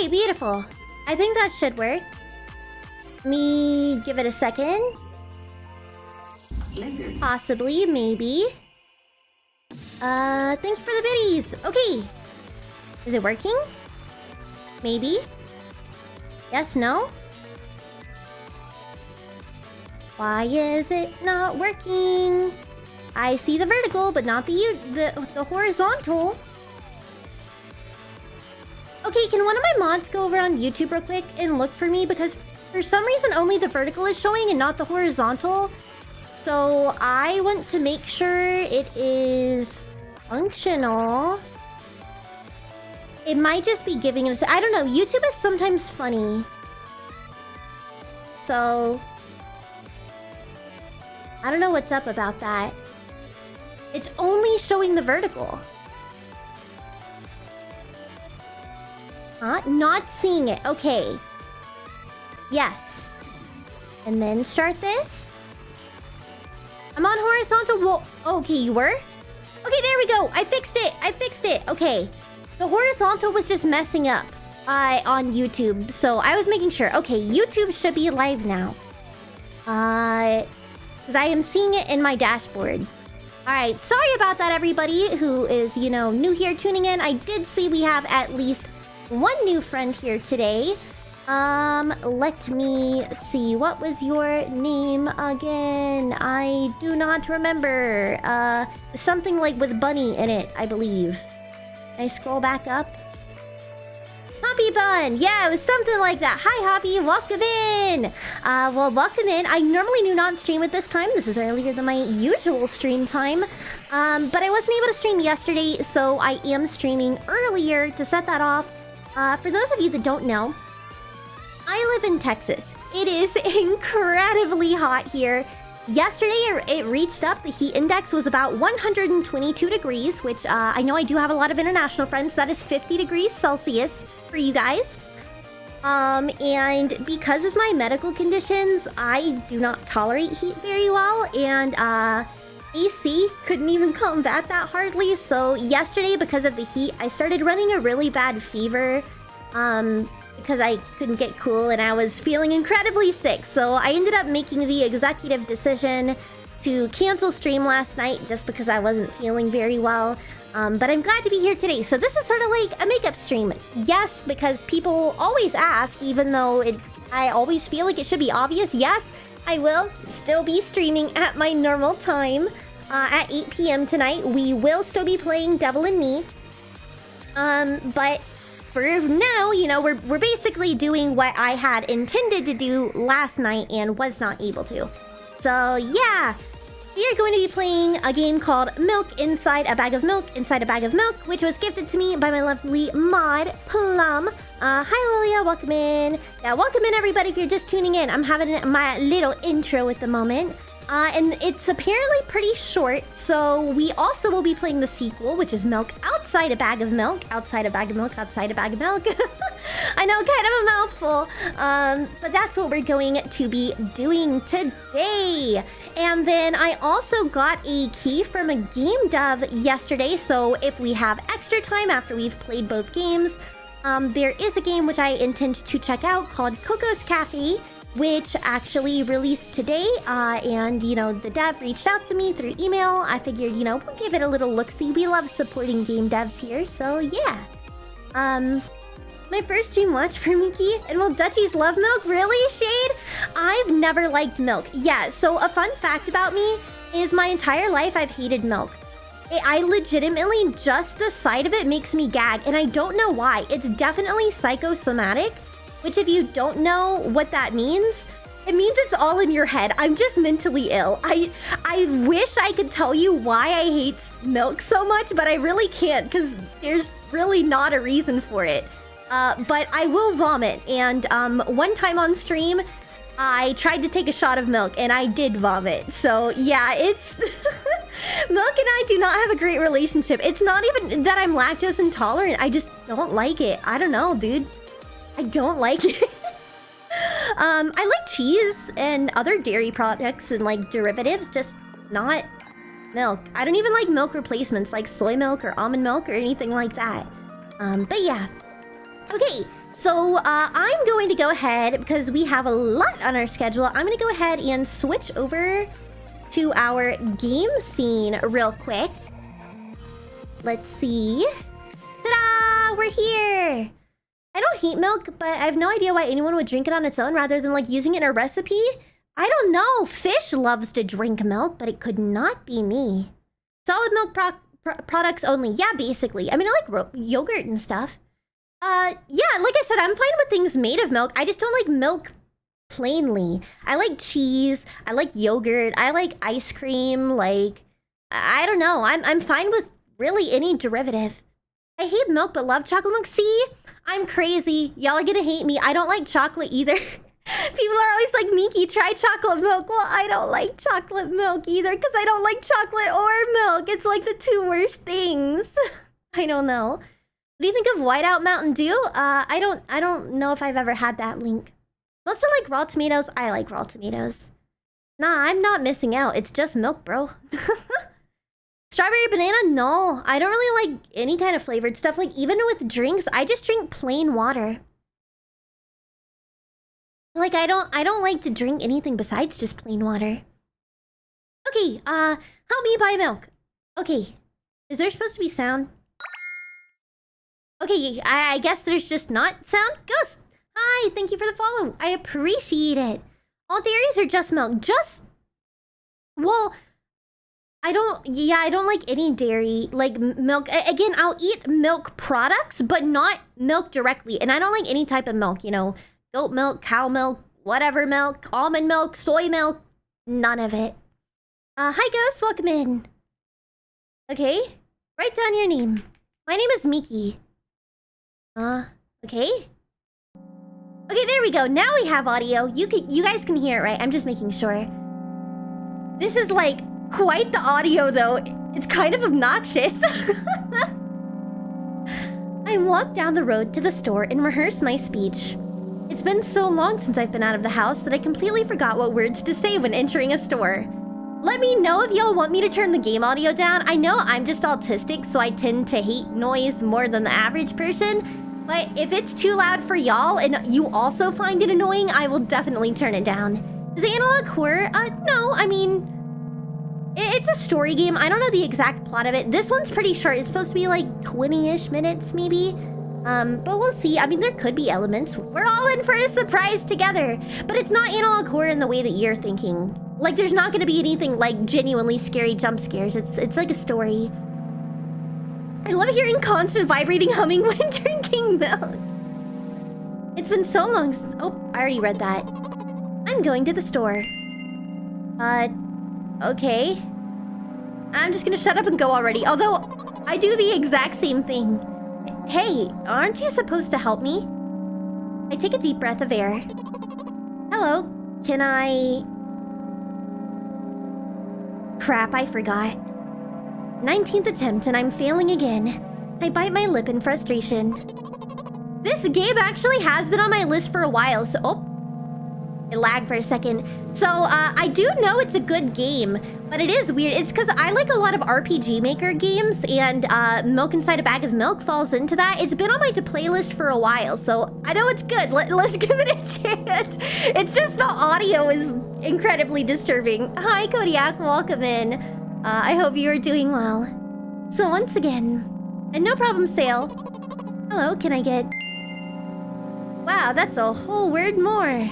Okay, beautiful. I think that should work. Me give it a second. Possibly, maybe. Thanks for the biddies. Okay. Is it working? Maybe. Yes, no? Why is it not working? I see the vertical, but not the horizontal. Okay, can one of my mods go over on YouTube real quick and look for me? Because for some reason, only the vertical is showing and not the horizontal. So I want to make sure it is functional. It might just be giving us... I don't know. YouTube is sometimes funny. So... I don't know what's up about that. It's only showing the vertical. Huh? Not seeing it. Okay. Yes. And then start this. I'm on horizontal. Whoa. Okay, you were? Okay, there we go. I fixed it. I fixed it. Okay. The horizontal was just messing up on YouTube. So I was making sure. Okay, YouTube should be live now. Because I am seeing it in my dashboard. Alright, sorry about that, everybody who is, you know, new here tuning in. I did see we have at least one new friend here today. Let me see. What was your name again? I do not remember. Something like with bunny in it, I believe. Can I scroll back up? Hoppy Bun! Yeah, it was something like that. Hi, Hoppy. Welcome in! Well, welcome in. I normally do not stream at this time. This is earlier than my usual stream time. But I wasn't able to stream yesterday, so I am streaming earlier to set that off. For those of you that don't know, I live in Texas. It is incredibly hot here. Yesterday, it reached up. The heat index was about 122 degrees, which I know I do have a lot of international friends. That is 50 degrees Celsius for you guys. And because of my medical conditions, I do not tolerate heat very well. And AC couldn't even combat that hardly. So yesterday, because of the heat, I started running a really bad fever. Because I couldn't get cool and I was feeling incredibly sick. So I ended up making the executive decision to cancel stream last night just because I wasn't feeling very well. But I'm glad to be here today. So this is sort of like a makeup stream. Yes, because people always ask, even though I always feel like it should be obvious. Yes, I will still be streaming at my normal time at 8 p.m. tonight. We will still be playing Devil and Me. But... for now, you know, we're basically doing what I had intended to do last night and was not able to. So, yeah. We are going to be playing a game called Milk Inside a Bag of Milk Inside a Bag of Milk, which was gifted to me by my lovely mod, Plum. Hi, Lilia. Welcome in. Yeah, welcome in, everybody, if you're just tuning in. I'm having my little intro at the moment. And it's apparently pretty short, so we also will be playing the sequel, which is Milk Outside a Bag of Milk. Outside a Bag of Milk, outside a bag of milk. I know, kind of a mouthful. But that's what we're going to be doing today. And then I also got a key from a game dev yesterday, so if we have extra time after we've played both games, there is a game which I intend to check out called Coco's Cafe, which actually released today, and, you know, the dev reached out to me through email. I figured, you know, we'll give it a little look-see. We love supporting game devs here, so yeah. My first stream watch for Miki, and will Dutchies love milk? Really, Shade? I've never liked milk. Yeah, so a fun fact about me is my entire life I've hated milk. I legitimately, just the sight of it makes me gag, and I don't know why. It's definitely psychosomatic. Which, if you don't know what that means, it means it's all in your head. I'm just mentally ill. I wish I could tell you why I hate milk so much, but I really can't because there's really not a reason for it. But I will vomit. And one time on stream, I tried to take a shot of milk and I did vomit. So yeah, it's... Milk and I do not have a great relationship. It's not even that I'm lactose intolerant. I just don't like it. I don't know, dude. I don't like it. I like cheese and other dairy products and like derivatives, just not milk. I don't even like milk replacements like soy milk or almond milk or anything like that. But yeah. Okay, So, I'm going to go ahead, because we have a lot on our schedule, I'm going to go ahead and switch over to our game scene real quick. Let's see. Ta-da! We're here! I don't hate milk, but I have no idea why anyone would drink it on its own rather than, like, using it in a recipe. I don't know. Fish loves to drink milk, but it could not be me. Solid milk products only. Yeah, basically. I mean, I like yogurt and stuff. Yeah, like I said, I'm fine with things made of milk. I just don't like milk plainly. I like cheese. I like yogurt. I like ice cream. Like, I don't know. I'm fine with really any derivative. I hate milk, but love chocolate milk. See? I'm crazy. Y'all are gonna hate me. I don't like chocolate either. People are always like, Miki, try chocolate milk. Well, I don't like chocolate milk either because I don't like chocolate or milk. It's like the two worst things. I don't know. What do you think of Whiteout Mountain Dew? I don't know if I've ever had that, Link. Most are like raw tomatoes. I like raw tomatoes. Nah, I'm not missing out. It's just milk, bro. Strawberry banana? No. I don't really like any kind of flavored stuff. Like, even with drinks, I just drink plain water. Like, I don't like to drink anything besides just plain water. Okay, help me buy milk. Okay. Is there supposed to be sound? Okay, I guess there's just not sound. Ghost! Hi, thank you for the follow. I appreciate it. All dairies are just milk. Just... Well... I don't like any dairy, like milk. Again, I'll eat milk products, but not milk directly. And I don't like any type of milk, you know, goat milk, cow milk, whatever milk, almond milk, soy milk, none of it. Hi Ghost, welcome in. Okay, write down your name. My name is Miki. Okay. Okay, there we go. Now we have audio. You guys can hear it, right? I'm just making sure. This is like quite the audio, though. It's kind of obnoxious. I walked down the road to the store and rehearsed my speech. It's been so long since I've been out of the house that I completely forgot what words to say when entering a store. Let me know if y'all want me to turn the game audio down. I know I'm just autistic, so I tend to hate noise more than the average person. But if it's too loud for y'all and you also find it annoying, I will definitely turn it down. Is it analog horror? No, I mean... It's a story game. I don't know the exact plot of it. This one's pretty short. It's supposed to be like 20-ish minutes, maybe. But we'll see. I mean, there could be elements. We're all in for a surprise together. But it's not analog horror in the way that you're thinking. Like, there's not going to be anything like genuinely scary jump scares. It's like a story. I love hearing constant vibrating humming when drinking milk. It's been so long since... Oh, I already read that. I'm going to the store. Okay. I'm just gonna shut up and go already. Although, I do the exact same thing. Hey, aren't you supposed to help me? I take a deep breath of air. Hello, can I... Crap, I forgot. 19th attempt and I'm failing again. I bite my lip in frustration. This game actually has been on my list for a while, so... Oh. It lagged for a second. So, I do know it's a good game, but it is weird. It's because I like a lot of RPG Maker games, and Milk Inside a Bag of Milk falls into that. It's been on my to-play list for a while, so I know it's good. Let's give it a chance. It's just the audio is incredibly disturbing. Hi, Kodiak. Welcome in. I hope you are doing well. So once again, and no problem, Sale. Hello, can I get... Wow, that's a whole word more.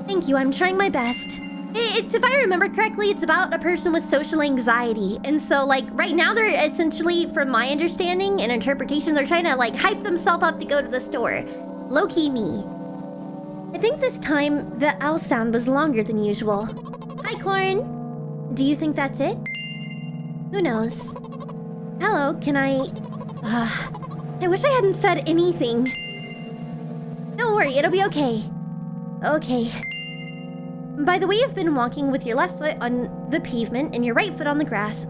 Thank you, I'm trying my best. It's, if I remember correctly, it's about a person with social anxiety. And so, like, right now they're essentially, from my understanding and interpretation, they're trying to, like, hype themselves up to go to the store. Low-key me. I think this time, the L sound was longer than usual. Hi, Corn. Do you think that's it? Who knows? Hello, can I... I wish I hadn't said anything. Don't worry, it'll be okay. Okay. By the way, you've been walking with your left foot on the pavement and your right foot on the grass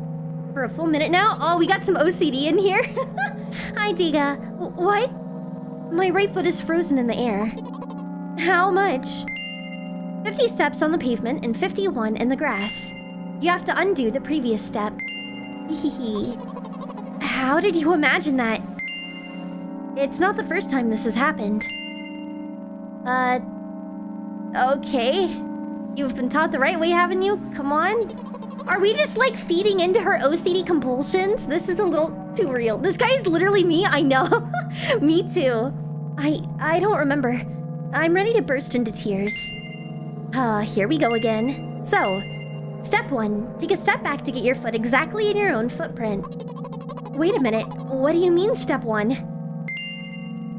for a full minute now. Oh, we got some OCD in here. Hi, Diga. What? My right foot is frozen in the air. How much? 50 steps on the pavement and 51 in the grass. You have to undo the previous step. Hehe. How did you imagine that? It's not the first time this has happened. Okay. You've been taught the right way, haven't you? Come on. Are we just, like, feeding into her OCD compulsions? This is a little too real. This guy is literally me, I know. Me too. I don't remember. I'm ready to burst into tears. Here we go again. So, step 1. Take a step back to get your foot exactly in your own footprint. Wait a minute. What do you mean, step 1?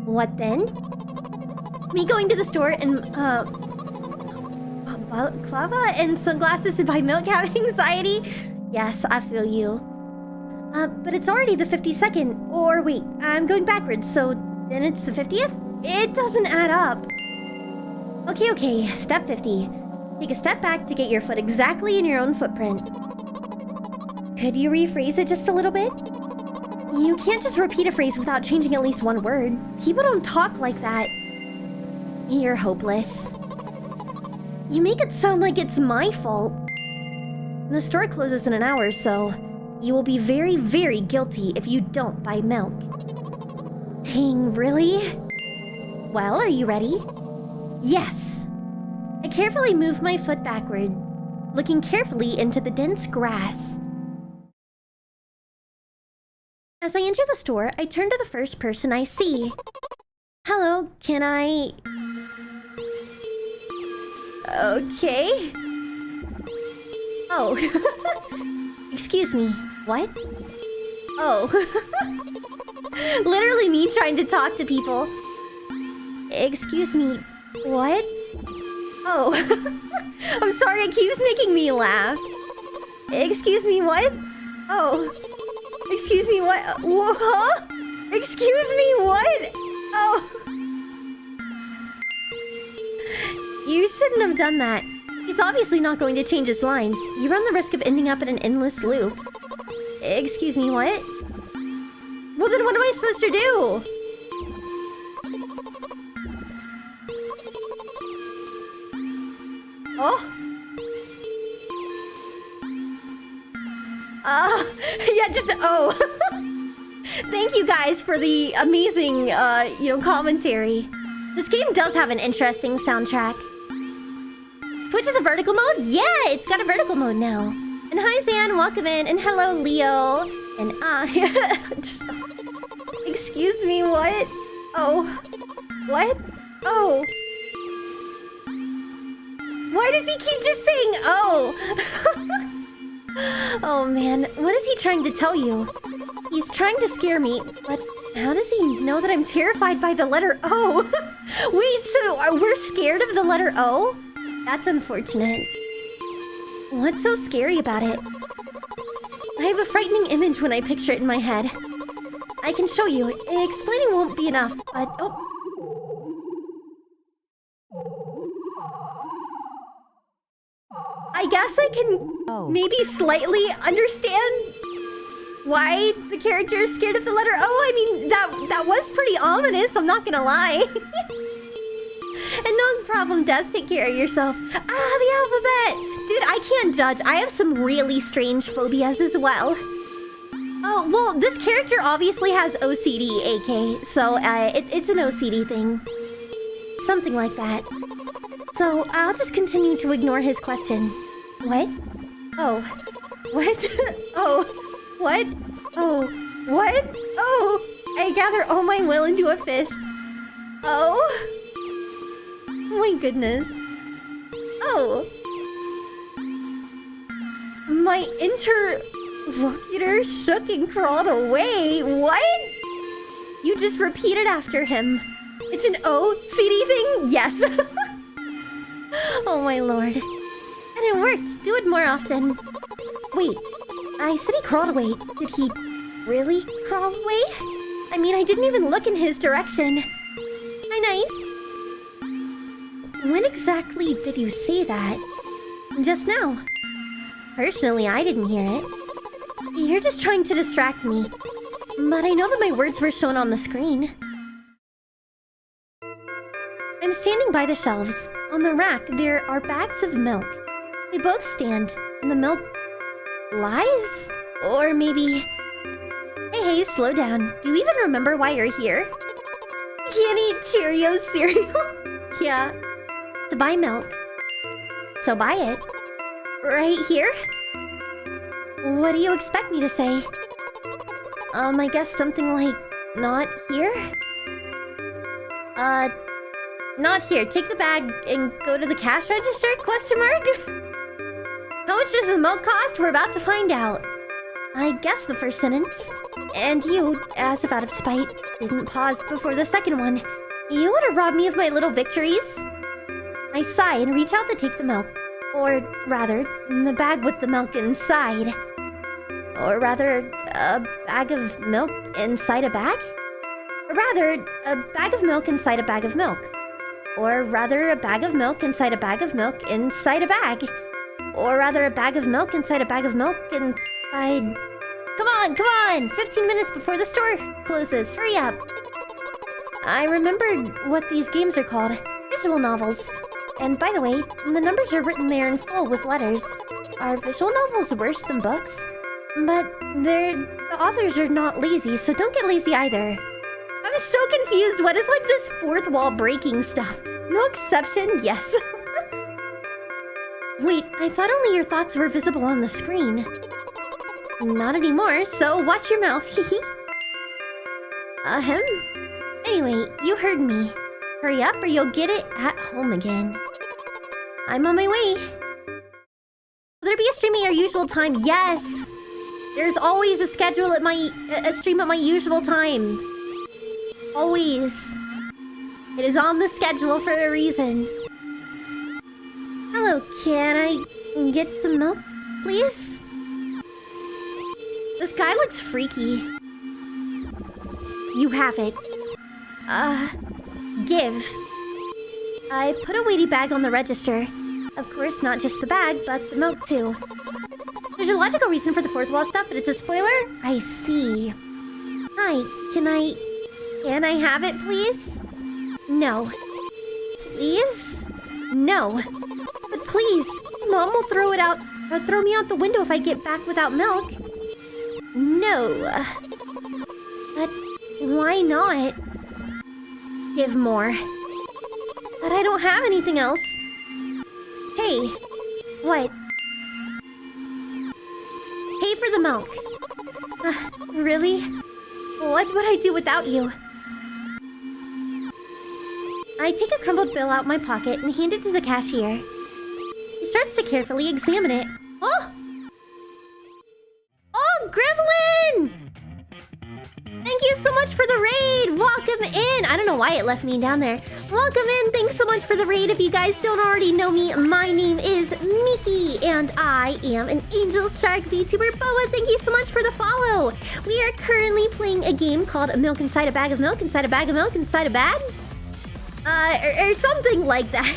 What then? Me going to the store and, balaclava and sunglasses to buy milk having anxiety? Yes, I feel you. But it's already the 52nd. Or wait, I'm going backwards, so then it's the 50th? It doesn't add up. Okay, step 50. Take a step back to get your foot exactly in your own footprint. Could you rephrase it just a little bit? You can't just repeat a phrase without changing at least one word. People don't talk like that. You're hopeless. You make it sound like it's my fault. The store closes in an hour, so you will be very, very guilty if you don't buy milk. Dang, really? Well, are you ready? Yes. I carefully move my foot backward, looking carefully into the dense grass. As I enter the store, I turn to the first person I see. Hello, can I... Okay. Oh. Excuse me, what? Oh. Literally me trying to talk to people. Excuse me, what? Oh. I'm sorry, it keeps making me laugh. Excuse me, what? Oh. Excuse me, what? Huh? Excuse me, what? Oh. You shouldn't have done that. He's obviously not going to change his lines. You run the risk of ending up in an endless loop. Excuse me, what? Well, then what am I supposed to do? Oh. Yeah, just... Oh. Thank you guys for the amazing, commentary. This game does have an interesting soundtrack. Twitch is a vertical mode? Yeah, it's got a vertical mode now. And hi, Zan, welcome in. And hello, Leo. And just... Excuse me, what? Oh. What? Oh. Why does he keep just saying, oh? Oh, man. What is he trying to tell you? He's trying to scare me, but how does he know that I'm terrified by the letter O? Wait, so we're scared of the letter O? That's unfortunate. What's so scary about it? I have a frightening image when I picture it in my head. I can show you. Explaining won't be enough, but... Oh. I guess I can maybe slightly understand why the character is scared of the letter O. I mean, that was pretty ominous, I'm not gonna lie. And no problem, Death, take care of yourself. The alphabet! Dude, I can't judge. I have some really strange phobias as well. Oh, well, this character obviously has OCD, AK, so it's an OCD thing. Something like that. So, I'll just continue to ignore his question. What? Oh. What? Oh. What? Oh. What? Oh. I gather all my will into a fist. Oh. My goodness. Oh. My interlocutor shook and crawled away. What? You just repeated after him. It's an OCD thing? Yes. Oh my lord. And it worked. Do it more often. Wait. I said he crawled away. Did he really crawl away? I mean, I didn't even look in his direction. Hi, nice. When exactly did you say that? Just now. Personally, I didn't hear it. You're just trying to distract me. But I know that my words were shown on the screen. I'm standing by the shelves. On the rack, there are bags of milk. We both stand, and the milk lies? Or maybe... Hey, slow down. Do you even remember why you're here? Can't eat Cheerios cereal. Yeah. To buy milk. So buy it. Right here? What do you expect me to say? I guess something like, not here? Not here. Take the bag and go to the cash register? Question mark? How much does the milk cost? We're about to find out. I guess the first sentence. And you, as if out of spite, didn't pause before the second one. You want to rob me of my little victories? I sigh and reach out to take the milk. Or rather, the bag with the milk inside. Or rather, a bag of milk inside a bag? Or rather, a bag of milk inside a bag of milk. Or rather, a bag of milk inside a bag of milk inside a bag. Or rather, a bag of milk inside a bag of milk inside... Come on! 15 minutes before the store closes. Hurry up! I remembered what these games are called. Visual novels. And by the way, the numbers are written there in full with letters. Are visual novels worse than books? But the authors are not lazy, so don't get lazy either. I'm so confused. What is like this fourth wall breaking stuff? No exception? Yes. Wait, I thought only your thoughts were visible on the screen. Not anymore, so watch your mouth. Ahem. Anyway, you heard me. Hurry up or you'll get it at home again. I'm on my way. Will there be a stream at your usual time? Yes! There's always a schedule at a stream at my usual time. Always. It is on the schedule for a reason. Hello, can I get some milk, please? This guy looks freaky. You have it. Give. I put a weighty bag on the register. Of course, not just the bag, but the milk too. There's a logical reason for the fourth wall stuff, but it's a spoiler? I see. Hi, can I have it, please? No. Please? No. But please, Mom will throw it out, or throw me out the window if I get back without milk. No. But why not? Give more. But I don't have anything else. Hey. What? Pay for the milk. Really? What would I do without you? I take a crumbled bill out my pocket and hand it to the cashier. He starts to carefully examine it. Oh! Oh, Gremlin! Thank you so much for the raid! Welcome in! I don't know why it left me down there. Welcome in! Thanks so much for the raid. If you guys don't already know me, my name is Miki, and I am an Angel Shark VTuber. Boa, thank you so much for the follow! We are currently playing a game called Milk Inside a Bag of Milk Inside a Bag of Milk Inside a Bag? Or something like that.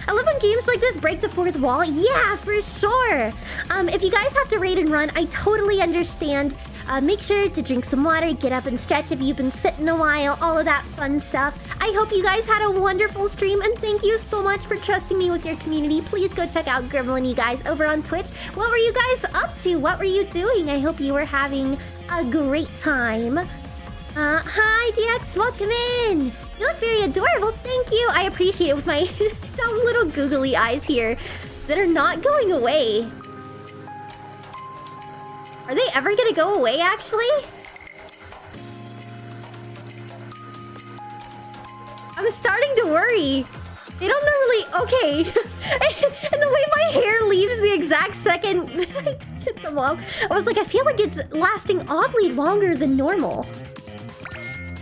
I love when games like this break the fourth wall. Yeah, for sure! If you guys have to raid and run, I totally understand. Make sure to drink some water, get up and stretch if you've been sitting a while, all of that fun stuff. I hope you guys had a wonderful stream, and thank you so much for trusting me with your community. Please go check out Gremlin, you guys, over on Twitch. What were you guys up to? What were you doing? I hope you were having a great time. Hi, DX, welcome in! You look very adorable, thank you! I appreciate it with my dumb little googly eyes here that are not going away. Are they ever gonna go away, actually? I'm starting to worry. They don't normally... Okay. And the way my hair leaves the exact second I hit them off, I was like, I feel like it's lasting oddly longer than normal.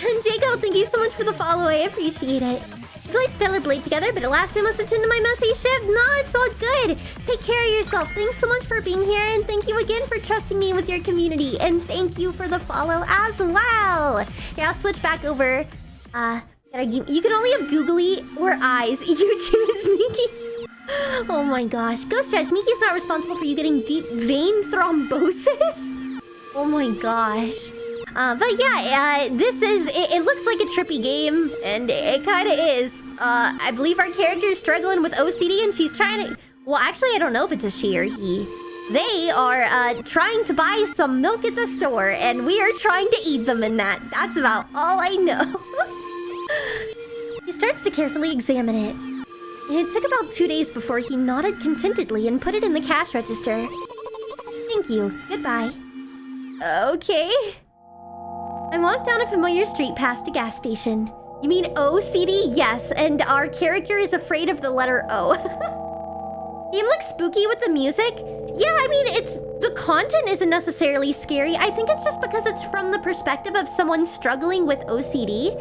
And Jago, thank you so much for the follow. I appreciate it. We played Stellar Blade together, but it last time must attend to my messy shift. No, it's all good. Take care of yourself. Thanks so much for being here, and thank you again for trusting me with your community. And thank you for the follow as well. Yeah, I'll switch back over. You can only have googly or eyes. You choose Miki. Oh my gosh. Go stretch. Miki's not responsible for you getting deep vein thrombosis. Oh my gosh. But yeah, this is... It looks like a trippy game, and it kind of is. I believe our character is struggling with OCD, and she's trying to... Well, actually, I don't know if it's a she or he. They are, trying to buy some milk at the store, and we are trying to eat them in that. That's about all I know. starts to carefully examine it. It took about 2 days before he nodded contentedly and put it in the cash register. Thank you. Goodbye. Okay. I walked down a familiar street past a gas station. You mean OCD? Yes, and our character is afraid of the letter O. Game looks spooky with the music. Yeah, I mean, the content isn't necessarily scary. I think it's just because it's from the perspective of someone struggling with OCD.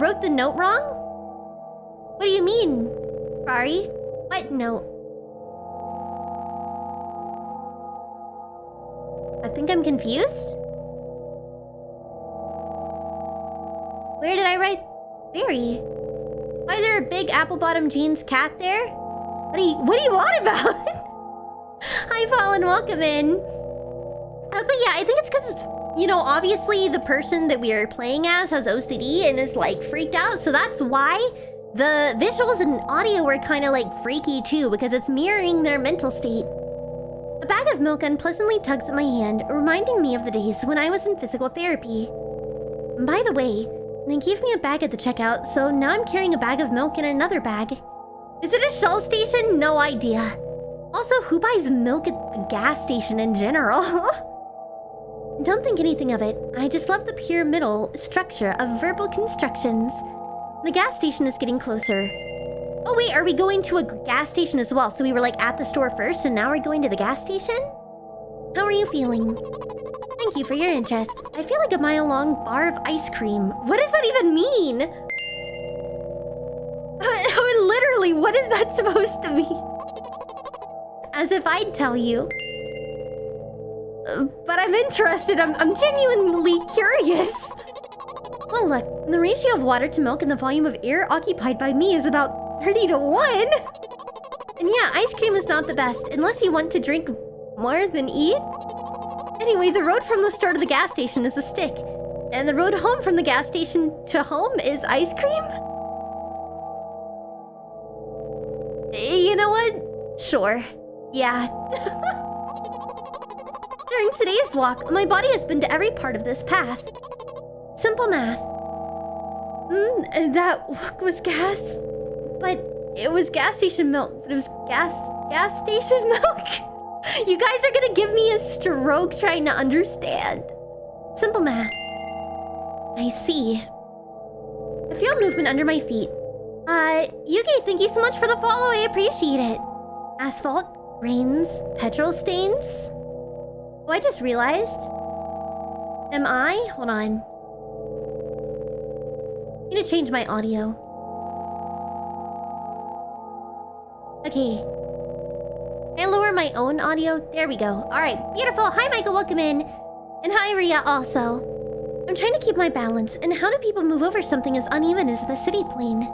Wrote the note wrong? What do you mean, Rari? What note? I think I'm confused. Where did I write Berry? Why is there a big apple-bottom jeans cat there? What do you want about? Hi, Paul, and welcome in. But yeah, I think it's because it's, you know, obviously the person that we are playing as has OCD and is like freaked out, so that's why the visuals and audio were kind of like freaky too, because it's mirroring their mental state. A bag of milk unpleasantly tugs at my hand, reminding me of the days when I was in physical therapy. By the way, they gave me a bag at the checkout, so now I'm carrying a bag of milk in another bag. Is it a Shell station? No idea. Also, who buys milk at a gas station in general? Don't think anything of it. I just love the pyramidal structure of verbal constructions. The gas station is getting closer. Oh wait, are we going to a gas station as well? So we were like at the store first and now we're going to the gas station? How are you feeling? Thank you for your interest. I feel like a mile-long bar of ice cream. What does that even mean? Literally, what is that supposed to mean? As if I'd tell you. But I'm interested. I'm genuinely curious. Well, look, the ratio of water to milk and the volume of air occupied by me is about 30 to 1. And yeah, ice cream is not the best, unless you want to drink more than eat. Anyway, the road from the store to the gas station is a stick. And the road home from the gas station to home is ice cream? You know what? Sure. Yeah. During today's walk, my body has been to every part of this path. Simple math. That walk was gas. But it was gas station milk. But it was gas station milk? You guys are gonna give me a stroke trying to understand. Simple math. I see. I feel movement under my feet. Yuki, thank you so much for the follow. I appreciate it. Asphalt, grains, petrol stains. Oh, I just realized. Am I? Hold on. I need to change my audio. Okay. Can I lower my own audio? There we go. Alright, beautiful. Hi, Michael. Welcome in. And hi, Ria, also. I'm trying to keep my balance, and how do people move over something as uneven as the city plane?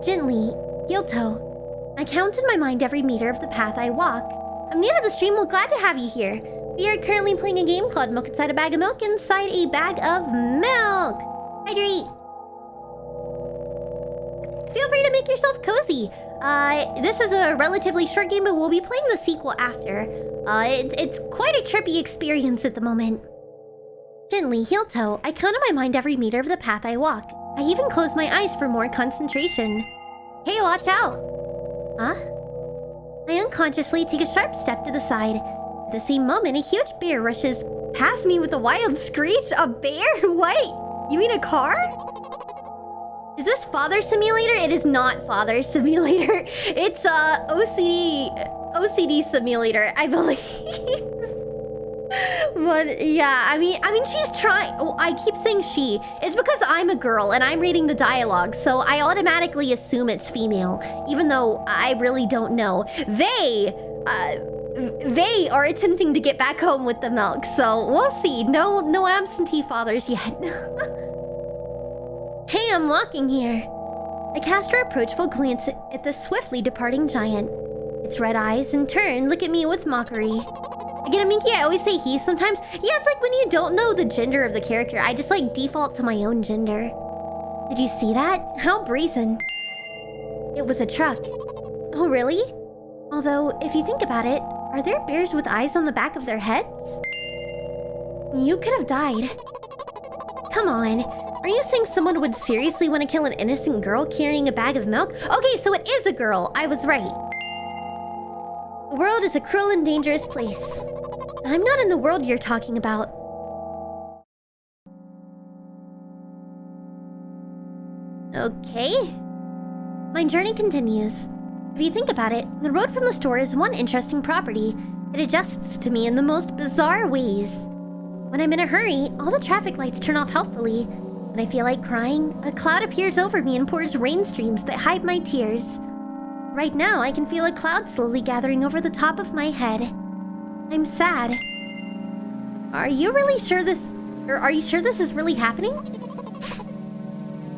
Gently, heel toe. I count in my mind every meter of the path I walk. I'm new to the stream. Well, glad to have you here. We are currently playing a game called Milk Inside a Bag of Milk Inside a Bag of Milk. Hydrate. Feel free to make yourself cozy. This is a relatively short game, but we'll be playing the sequel after. It's quite a trippy experience at the moment. Gently, heel toe, I count in my mind every meter of the path I walk. I even close my eyes for more concentration. Hey, watch out! Huh? I unconsciously take a sharp step to the side. At the same moment, a huge bear rushes past me with a wild screech. A bear? Wait, you mean a car? Is this Father Simulator? It is not Father Simulator. It's OCD Simulator, I believe. But yeah, I mean she's trying. Oh, I keep saying she. It's because I'm a girl and I'm reading the dialogue, so I automatically assume it's female, even though I really don't know. They are attempting to get back home with the milk, so we'll see. No absentee fathers yet. Hey, I'm walking here. I cast a reproachful glance at the swiftly departing giant. Its red eyes, in turn, look at me with mockery. Again, Miki, I always say he sometimes. Yeah, it's like when you don't know the gender of the character, I just like default to my own gender. Did you see that? How brazen. It was a truck. Oh, really? Although, if you think about it, are there bears with eyes on the back of their heads? You could have died. come on. Are you saying someone would seriously want to kill an innocent girl carrying a bag of milk? Okay, so it is a girl. I was right. The world is a cruel and dangerous place. I'm not in the world you're talking about. Okay. My journey continues. If you think about it, the road from the store is one interesting property. It adjusts to me in the most bizarre ways. When I'm in a hurry, all the traffic lights turn off helpfully. When I feel like crying, a cloud appears over me and pours rain streams that hide my tears. Right now, I can feel a cloud slowly gathering over the top of my head. I'm sad. Are you sure this is really happening?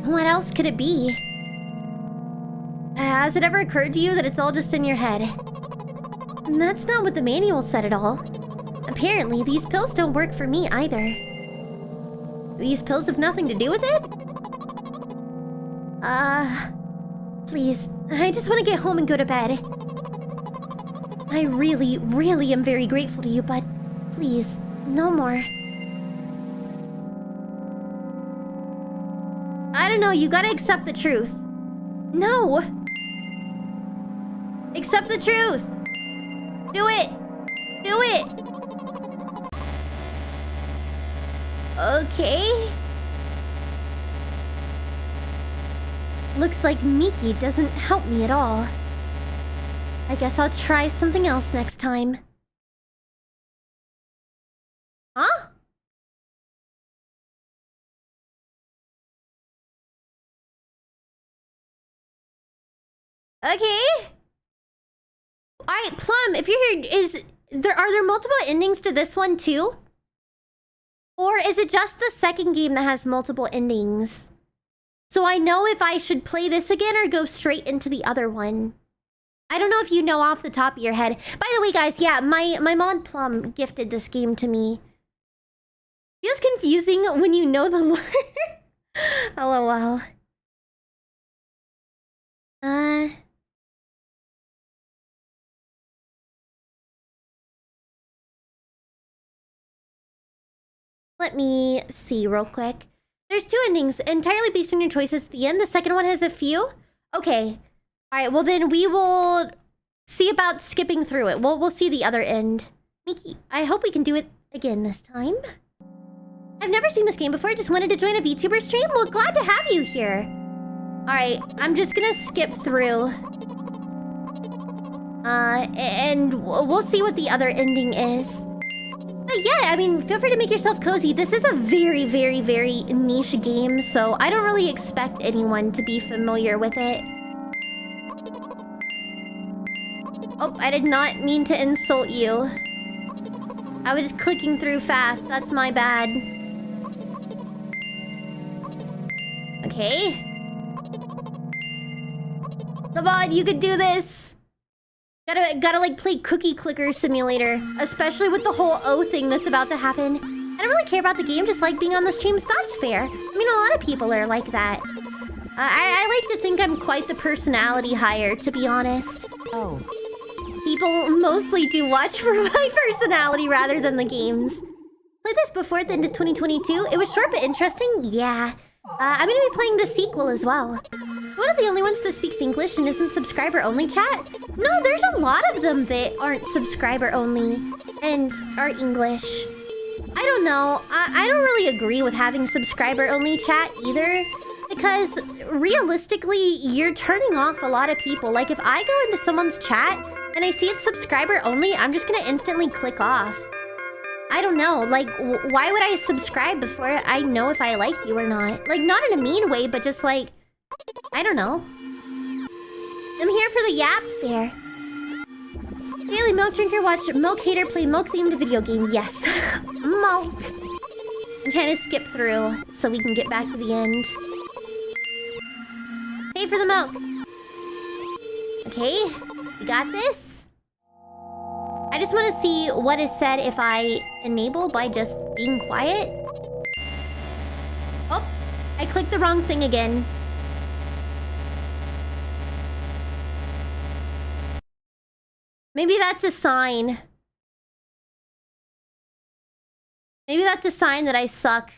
What else could it be? Has it ever occurred to you that it's all just in your head? That's not what the manual said at all. Apparently, these pills don't work for me either. These pills have nothing to do with it? Please, I just want to get home and go to bed. I really am very grateful to you, but please, no more. I don't know, you gotta accept the truth. No! Accept the truth! Do it! Do it! Okay. Looks like Miki doesn't help me at all. I guess I'll try something else next time. Huh? Okay. Alright, Plum, if you're here, are there multiple endings to this one too? Or is it just the second game that has multiple endings? So I know if I should play this again or go straight into the other one. I don't know if you know off the top of your head. By the way, guys, yeah, my mod Plum gifted this game to me. Feels confusing when you know the lore. LOL. Let me see real quick. There's two endings, entirely based on your choices at the end. The second one has a few. Okay. Alright, well then we will see about skipping through it. We'll see the other end. Miki, I hope we can do it again this time. I've never seen this game before. I just wanted to join a VTuber stream. Well, glad to have you here. Alright, I'm just gonna skip through. And we'll see what the other ending is. But yeah, I mean, feel free to make yourself cozy. This is a very niche game, so I don't really expect anyone to be familiar with it. Oh, I did not mean to insult you. I was just clicking through fast. That's my bad. Okay. Come on, you can do this! Gotta like play Cookie Clicker Simulator, especially with the whole O thing that's about to happen. I don't really care about the game, just like being on the streams. That's fair. I mean, a lot of people are like that. I like to think I'm quite the personality hire, to be honest. Oh. People mostly do watch for my personality rather than the games. Played this before at the end of 2022. It was short but interesting. Yeah. I'm gonna be playing the sequel as well. One of the only ones that speaks English and isn't subscriber-only, chat? No, there's a lot of them that aren't subscriber-only and are English. I don't know. I don't really agree with having subscriber-only chat either. Because realistically, you're turning off a lot of people. Like, if I go into someone's chat and I see it's subscriber-only, I'm just gonna instantly click off. I don't know, like, why would I subscribe before I know if I like you or not? Like, not in a mean way, but just like, I don't know. I'm here for the yap fair. Daily milk drinker watched milk hater play milk-themed video game. Yes. Milk. I'm trying to skip through so we can get back to the end. Pay for the milk. Okay, we got this. I just want to see what is said if I enable by just being quiet. Oh, I clicked the wrong thing again. Maybe that's a sign. Maybe that's a sign that I suck.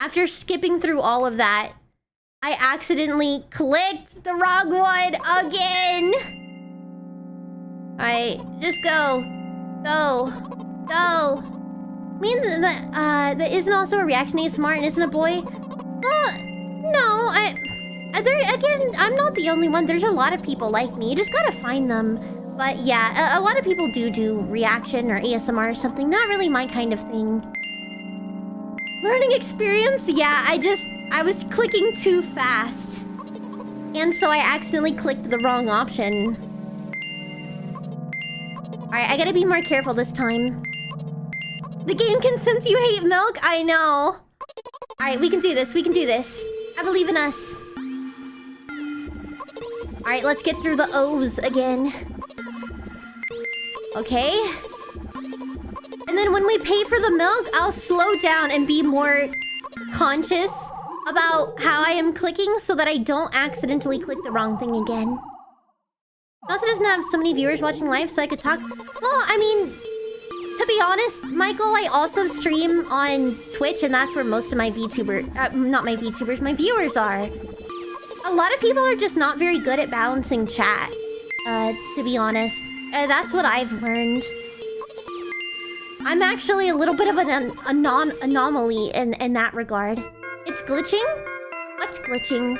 After skipping through all of that, I accidentally clicked the wrong one again. Alright, just go. Go. Go. I mean, that isn't also a reaction ASMR and isn't a boy? No, again, I'm not the only one. There's a lot of people like me. You just gotta find them. But yeah, a lot of people do reaction or ASMR or something. Not really my kind of thing. Learning experience? Yeah, I was clicking too fast. And so I accidentally clicked the wrong option. Alright, I gotta be more careful this time. The game can sense you hate milk? I know. Alright, we can do this. We can do this. I believe in us. Alright, let's get through the O's again. Okay. And then when we pay for the milk, I'll slow down and be more conscious about how I am clicking so that I don't accidentally click the wrong thing again. Also doesn't have so many viewers watching live, so I could talk. Well, I mean, to be honest, Michael, I also stream on Twitch, and that's where most of my not my VTubers, my viewers are. A lot of people are just not very good at balancing chat, to be honest. That's what I've learned. I'm actually a little bit of an anomaly in that regard. It's glitching? What's glitching?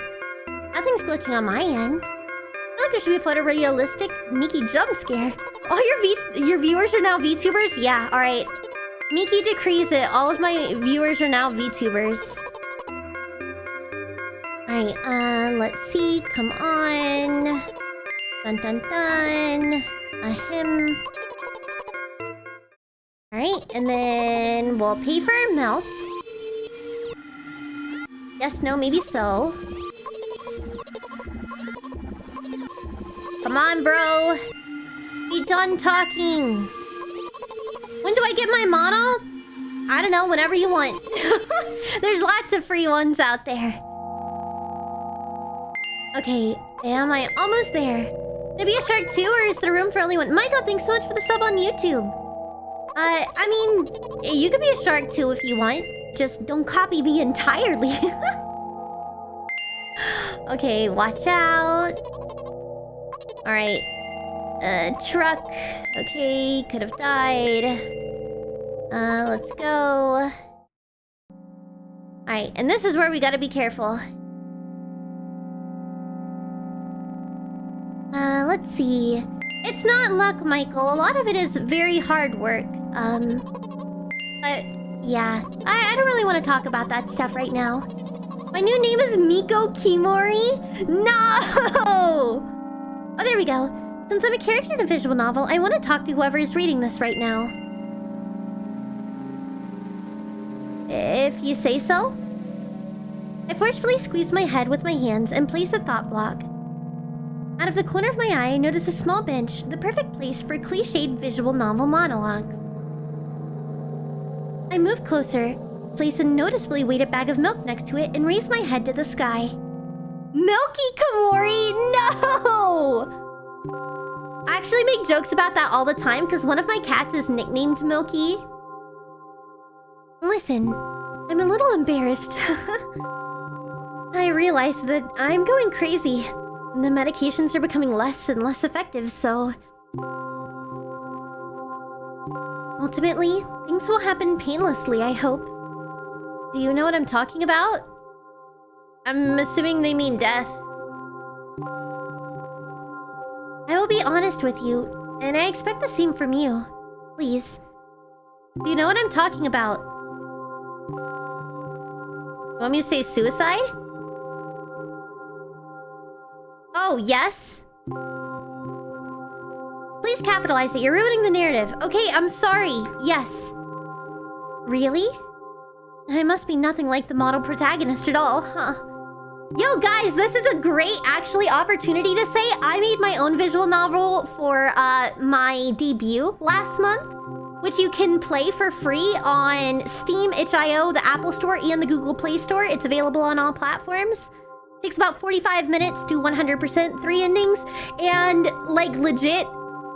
Nothing's glitching on my end. I feel like there should be a photorealistic Miki jump scare. All your viewers are now VTubers? Yeah, alright. Miki decrees it. All of my viewers are now VTubers. Alright, let's see. Come on. Dun dun dun. Ahem. Alright, and then we'll pay for milk. Yes, no, maybe so. Come on, bro. Be done talking. When do I get my model? I don't know, whenever you want. There's lots of free ones out there. Okay, am I almost there? Maybe a shark too, or is there room for only one? Michael, thanks so much for the sub on YouTube. I mean, you could be a shark too if you want. Just don't copy me entirely. Okay, watch out. Alright. Truck. Okay, could have died. Let's go. Alright, and this is where we gotta be careful. Let's see. It's not luck, Michael. A lot of it is very hard work. But yeah, I don't really want to talk about that stuff right now. My new name is Komori? No! Oh, there we go. Since I'm a character in a visual novel, I want to talk to whoever is reading this right now. If you say so. I forcefully squeeze my head with my hands and place a thought block. Out of the corner of my eye, I notice a small bench, the perfect place for cliched visual novel monologues. I move closer, place a noticeably weighted bag of milk next to it, and raise my head to the sky. Milky Komori, no! I actually make jokes about that all the time because one of my cats is nicknamed Milky. Listen, I'm a little embarrassed. I realize that I'm going crazy. The medications are becoming less and less effective, so... Ultimately, things will happen painlessly, I hope. Do you know what I'm talking about? I'm assuming they mean death. I will be honest with you, and I expect the same from you. Please. Do you know what I'm talking about? You want me to say suicide? Oh, yes? Please capitalize it. You're ruining the narrative. Okay, I'm sorry. Yes. Really? I must be nothing like the model protagonist at all, huh? Yo, guys, this is a great, actually, opportunity to say I made my own visual novel for, my debut last month, which you can play for free on Steam, itch.io, the Apple Store, and the Google Play Store. It's available on all platforms. Takes about 45 minutes to 100%, 3 endings, and, like, legit,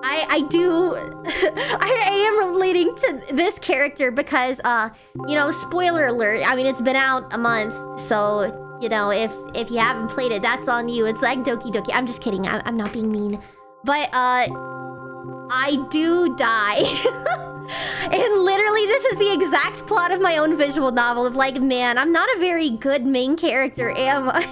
I do... I am relating to this character because, you know, spoiler alert. I mean, it's been out a month, so, you know, if you haven't played it, that's on you. It's like Doki Doki. I'm just kidding. I'm not being mean. But, I do die. And literally, this is the exact plot of my own visual novel of like, man, I'm not a very good main character, am I?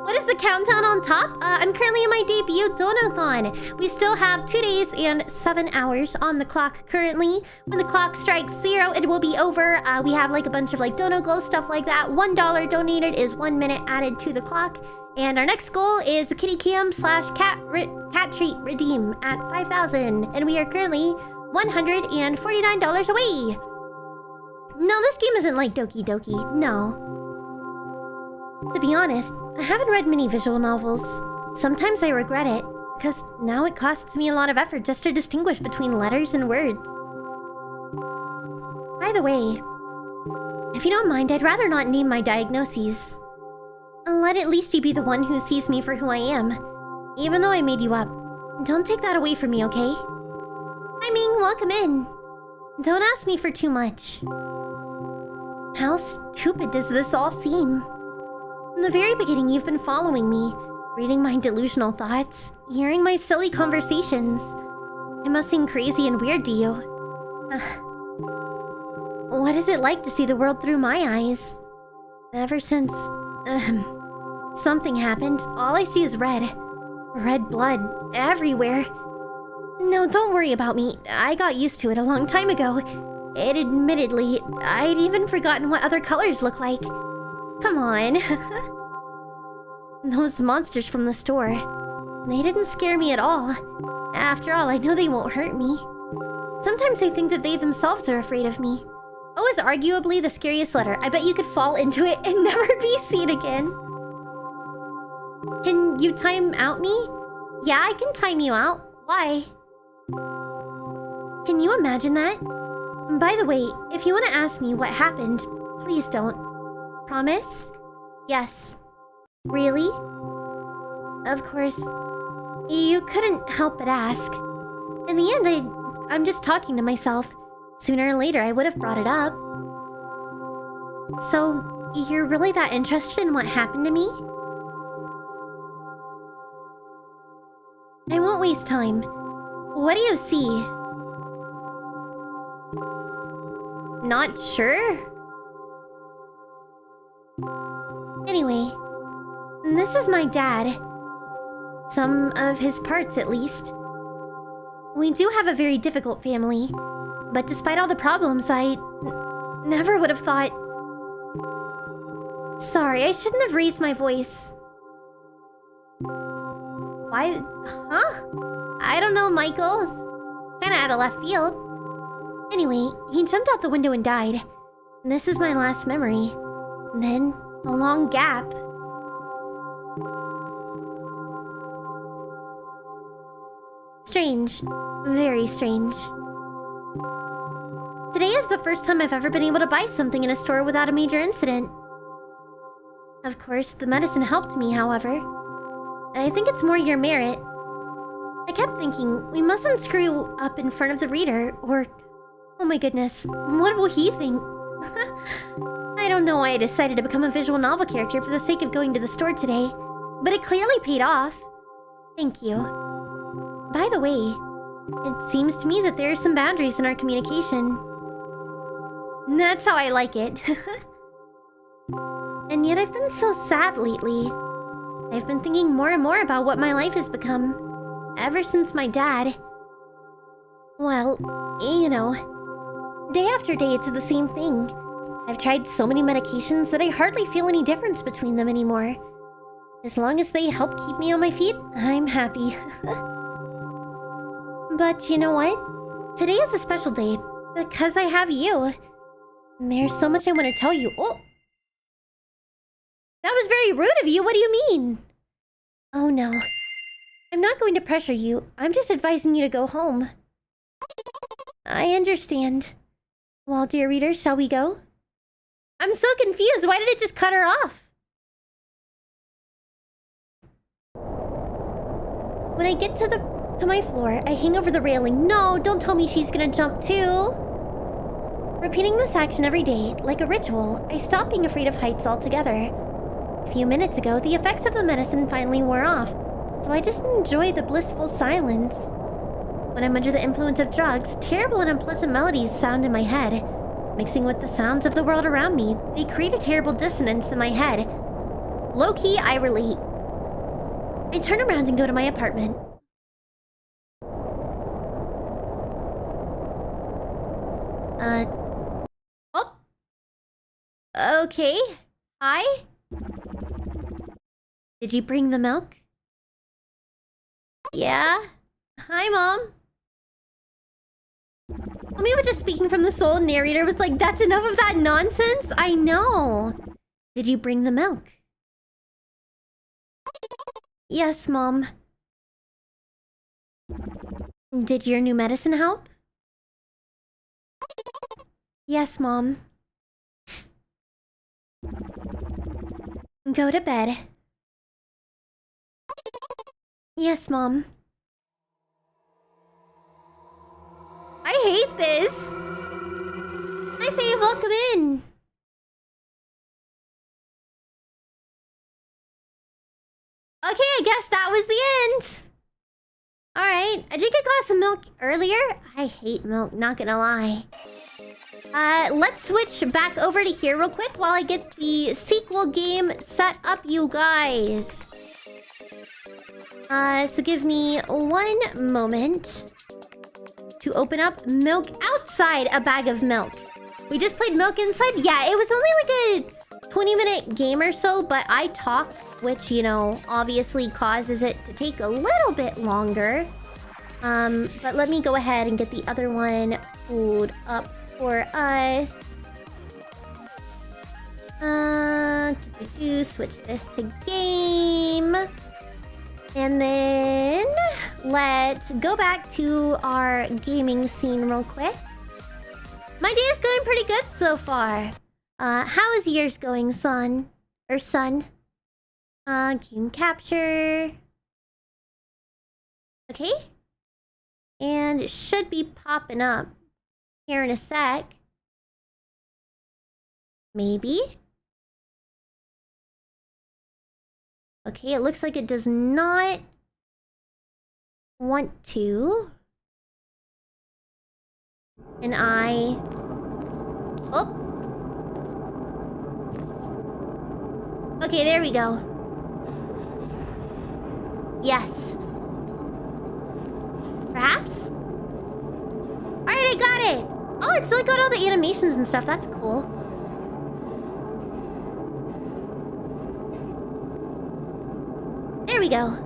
What is the countdown on top? I'm currently in my debut Donothon. We still have 2 days and 7 hours on the clock currently. When the clock strikes 0, it will be over. We have like a bunch of like Dono Glow stuff like that. $1 donated is 1 minute added to the clock. And our next goal is the kitty cam / cat treat redeem at 5,000. And we are currently $149 away. No, this game isn't like Doki Doki. No. To be honest, I haven't read many visual novels. Sometimes I regret it, because now it costs me a lot of effort just to distinguish between letters and words. By the way, if you don't mind, I'd rather not name my diagnoses. Let at least you be the one who sees me for who I am. Even though I made you up, don't take that away from me, okay? I mean, welcome in. Don't ask me for too much. How stupid does this all seem? From the very beginning, you've been following me, reading my delusional thoughts, hearing my silly conversations. It must seem crazy and weird to you. What is it like to see the world through my eyes? Ever since, something happened, all I see is red. Red blood, everywhere. No, don't worry about me. I got used to it a long time ago. And admittedly, I'd even forgotten what other colors look like. Come on. Those monsters from the store. They didn't scare me at all. After all, I know they won't hurt me. Sometimes I think that they themselves are afraid of me. O is arguably the scariest letter. I bet you could fall into it and never be seen again. Can you time out me? Yeah, I can time you out. Why? Can you imagine that? By the way, if you want to ask me what happened, please don't. Promise? Yes. Really? Of course, you couldn't help but ask. In the end, I'm just talking to myself. Sooner or later, I would have brought it up. So, you're really that interested in what happened to me? I won't waste time. What do you see? Not sure? Anyway, this is my dad. Some of his parts, at least. We do have a very difficult family, but despite all the problems, I never would have thought... Sorry, I shouldn't have raised my voice. Why? Huh? I don't know, Michael. Kinda out of left field. Anyway, he jumped out the window and died. This is my last memory. And then, a long gap. Strange. Very strange. Today is the first time I've ever been able to buy something in a store without a major incident. Of course, the medicine helped me, however. I think it's more your merit. I kept thinking, we mustn't screw up in front of the reader, or... Oh my goodness, what will he think? I don't know why I decided to become a visual novel character for the sake of going to the store today, but it clearly paid off. Thank you. By the way, it seems to me that there are some boundaries in our communication. That's how I like it. And yet I've been so sad lately. I've been thinking more and more about what my life has become, ever since my dad. Well, you know, day after day it's the same thing. I've tried so many medications that I hardly feel any difference between them anymore. As long as they help keep me on my feet, I'm happy. But you know what? Today is a special day, because I have you. There's so much I want to tell you. Oh! That was very rude of you, what do you mean? Oh no. I'm not going to pressure you, I'm just advising you to go home. I understand. Well, dear reader, shall we go? I'm so confused, why did it just cut her off? When I get to the to my floor. I hang over the railing. No, don't tell me she's gonna jump too. Repeating this action every day, like a ritual, I stopped being afraid of heights altogether. A few minutes ago, the effects of the medicine finally wore off, so I just enjoy the blissful silence. When I'm under the influence of drugs, terrible and unpleasant melodies sound in my head. Mixing with the sounds of the world around me, they create a terrible dissonance in my head. Low-key, I relate. I turn around and go to my apartment. Oh. Okay. Hi? Did you bring the milk? Yeah? Hi, Mom. Mommy was just speaking from the soul. Narrator was like, that's enough of that nonsense? I know. Did you bring the milk? Yes, Mom. Did your new medicine help? Yes, Mom. Go to bed. Yes, Mom. I hate this. Hi, Faye. Welcome in. Okay, I guess that was the end. Alright, I drank a glass of milk earlier. I hate milk, not gonna lie. Let's switch back over to here real quick while I get the sequel game set up, you guys. So give me one moment to open up milk outside a bag of milk. We just played milk inside? Yeah, it was only like a 20-minute game or so, but I talk, which, you know, obviously causes it to take a little bit longer. But let me go ahead and get the other one pulled up for us. Switch this to game. And then let's go back to our gaming scene real quick. My day is going pretty good so far. How is yours going, son? Or son? Game capture. Okay. And it should be popping up here in a sec. Maybe. Okay, it looks like it does not want to. And I... Oh! Okay, there we go. Yes. Perhaps? Alright, I got it! Oh, it's still got all the animations and stuff. That's cool. There we go.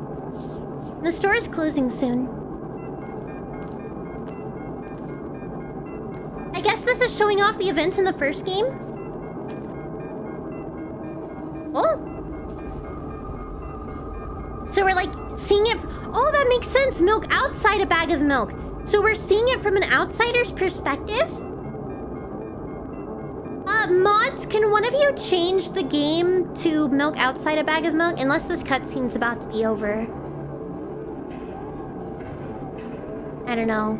The store is closing soon. I guess this is showing off the events in the first game? Oh! So we're like seeing it... Oh, that makes sense! Milk outside a bag of milk. So we're seeing it from an outsider's perspective? Mods, can one of you change the game to milk outside a bag of milk? Unless this cutscene's about to be over. I don't know.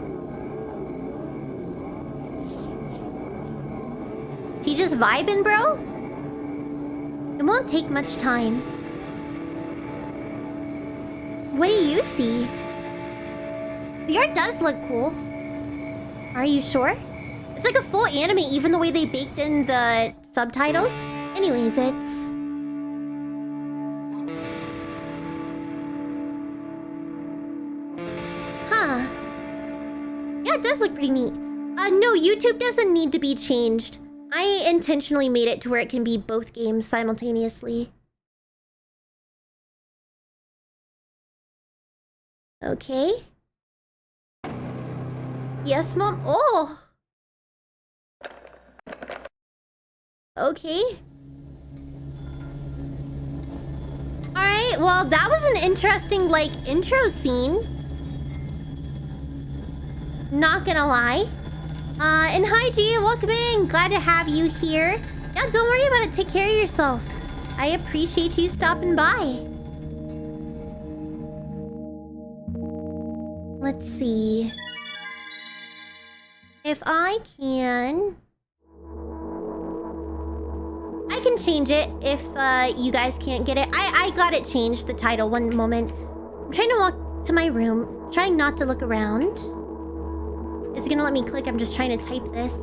You just vibing, bro? It won't take much time. What do you see? The art does look cool. Are you sure? It's like a full anime, even the way they baked in the subtitles. Anyways, it's... Huh. Yeah, it does look pretty neat. No, YouTube doesn't need to be changed. I intentionally made it to where it can be both games simultaneously. Okay. Yes, Mom. Oh! Okay. Alright, well, that was an interesting, like, intro scene. Not gonna lie. And hi, G, welcome in. Glad to have you here. Yeah, don't worry about it. Take care of yourself. I appreciate you stopping by. Let's see. If I can change it if you guys can't get it. I got it changed, the title, one moment. I'm trying to walk to my room, trying not to look around. Is it gonna let me click? I'm just trying to type this.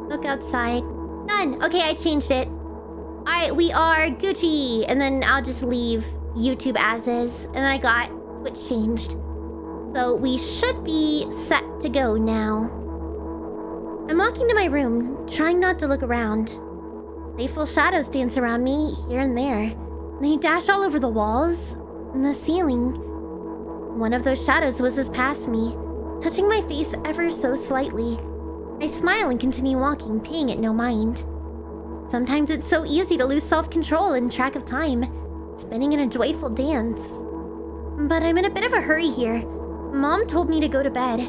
Look outside. Done. Okay, I changed it. Alright, we are Gucci. And then I'll just leave YouTube as is. And then I got Twitch changed. So we should be set to go now. I'm walking to my room, trying not to look around. Playful shadows dance around me, here and there. They dash all over the walls and the ceiling. One of those shadows whizzes past me, touching my face ever so slightly. I smile and continue walking, paying it no mind. Sometimes it's so easy to lose self-control and track of time, spinning in a joyful dance. But I'm in a bit of a hurry here. Mom told me to go to bed.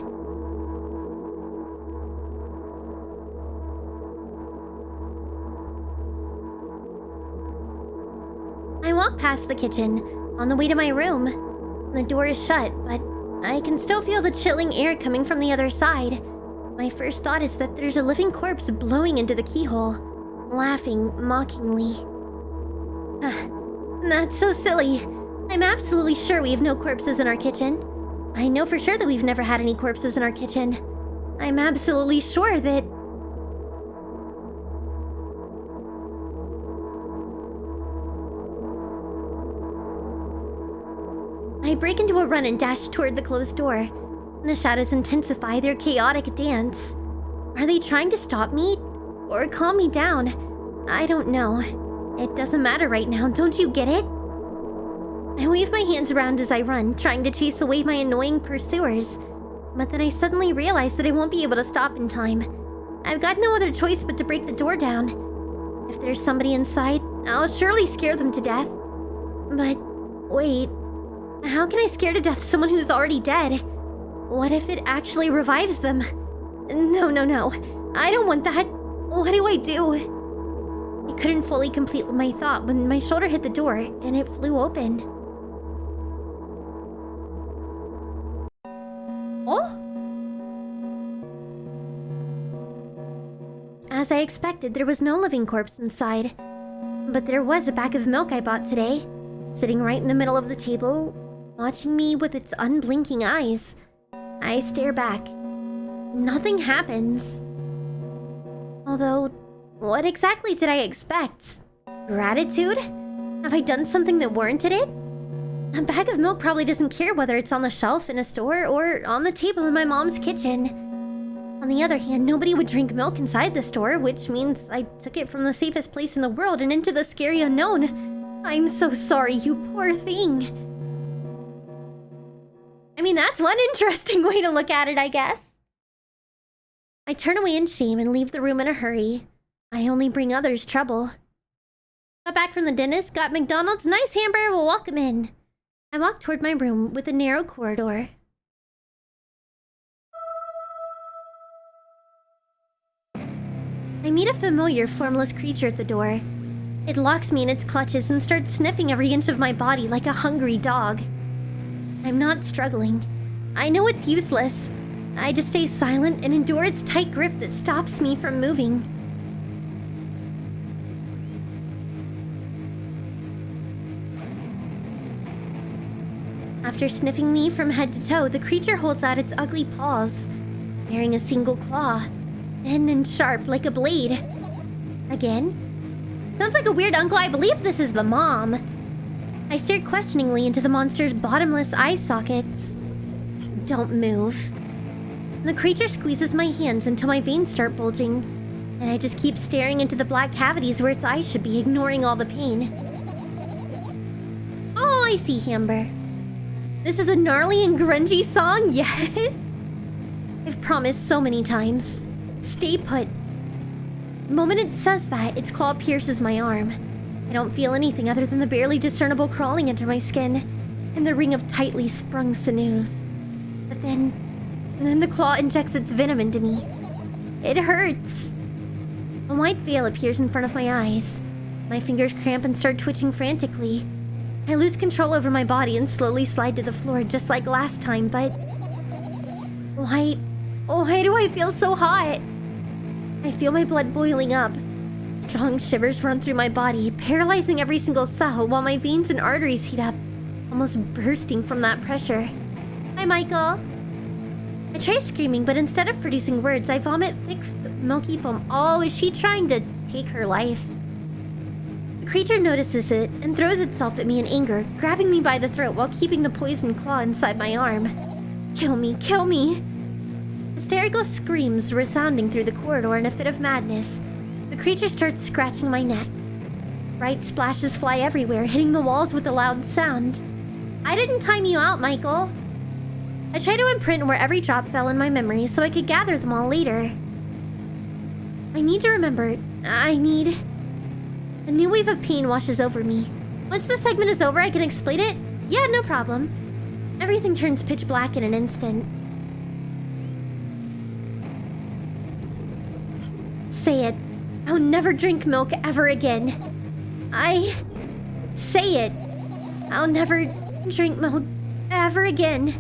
I walk past the kitchen, on the way to my room. The door is shut, but I can still feel the chilling air coming from the other side. My first thought is that there's a living corpse blowing into the keyhole, laughing mockingly. That's so silly. I'm absolutely sure we have no corpses in our kitchen. I know for sure that we've never had any corpses in our kitchen. I'm absolutely sure that... I break into a run and dash toward the closed door. The shadows intensify their chaotic dance. Are they trying to stop me? Or calm me down? I don't know. It doesn't matter right now, don't you get it? I wave my hands around as I run, trying to chase away my annoying pursuers. But then I suddenly realize that I won't be able to stop in time. I've got no other choice but to break the door down. If there's somebody inside, I'll surely scare them to death. But wait, how can I scare to death someone who's already dead? What if it actually revives them? No. I don't want that. What do I do? I couldn't fully complete my thought when my shoulder hit the door and it flew open. Oh? As I expected, there was no living corpse inside. But there was a bag of milk I bought today, sitting right in the middle of the table, watching me with its unblinking eyes. I stare back. Nothing happens. Although, what exactly did I expect? Gratitude? Have I done something that warranted it? A bag of milk probably doesn't care whether it's on the shelf in a store or on the table in my mom's kitchen. On the other hand, nobody would drink milk inside the store, which means I took it from the safest place in the world and into the scary unknown. I'm so sorry, you poor thing. I mean, that's one interesting way to look at it, I guess. I turn away in shame and leave the room in a hurry. I only bring others trouble. Got back from the dentist, got McDonald's, nice hamburger, we'll walk him in. I walk toward my room with a narrow corridor. I meet a familiar, formless creature at the door. It locks me in its clutches and starts sniffing every inch of my body like a hungry dog. I'm not struggling. I know it's useless. I just stay silent and endure its tight grip that stops me from moving. After sniffing me from head to toe, the creature holds out its ugly paws, bearing a single claw, thin and sharp like a blade. Again? Sounds like a weird uncle. I believe this is the mom. I stare questioningly into the monster's bottomless eye sockets. Don't move. The creature squeezes my hands until my veins start bulging, and I just keep staring into the black cavities where its eyes should be, ignoring all the pain. Oh, I see, Amber. This is a gnarly and grungy song, yes? I've promised so many times. Stay put. The moment it says that, its claw pierces my arm. I don't feel anything other than the barely discernible crawling under my skin and the ring of tightly sprung sinews. But then the claw injects its venom into me. It hurts. A white veil appears in front of my eyes. My fingers cramp and start twitching frantically. I lose control over my body and slowly slide to the floor just like last time, but Why do I feel so hot? I feel my blood boiling up. Strong shivers run through my body, paralyzing every single cell while my veins and arteries heat up, almost bursting from that pressure. Hi, Michael. I try screaming, but instead of producing words, I vomit thick, milky foam. Oh, is she trying to take her life? The creature notices it and throws itself at me in anger, grabbing me by the throat while keeping the poisoned claw inside my arm. Kill me, kill me! Hysterical screams resounding through the corridor in a fit of madness. The creature starts scratching my neck. Bright splashes fly everywhere, hitting the walls with a loud sound. I didn't time you out, Michael. I try to imprint where every drop fell in my memory so I could gather them all later. I need to remember. A new wave of pain washes over me. Once the segment is over, I can explain it? Yeah, no problem. Everything turns pitch black in an instant. Say it. I'll never drink milk ever again. Say it. I'll never drink milk ever again.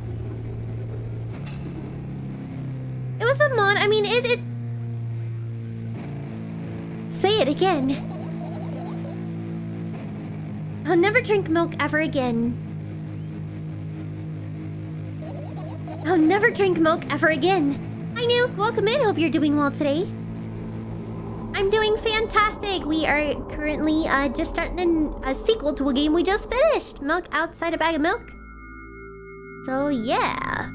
It was a it... Say it again. I'll never drink milk ever again. I'll never drink milk ever again. Hi, Nuke. Welcome in. Hope you're doing well today. I'm doing fantastic. We are currently just starting a sequel to a game we just finished. Milk outside a bag of milk. So, yeah.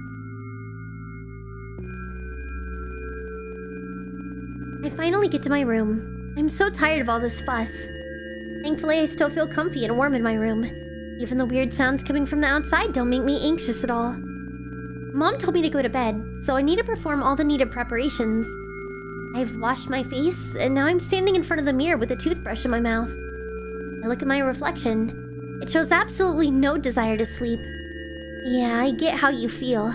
I finally get to my room. I'm so tired of all this fuss. Thankfully, I still feel comfy and warm in my room. Even the weird sounds coming from the outside don't make me anxious at all. Mom told me to go to bed, so I need to perform all the needed preparations. I've washed my face, and now I'm standing in front of the mirror with a toothbrush in my mouth. I look at my reflection. It shows absolutely no desire to sleep. Yeah, I get how you feel.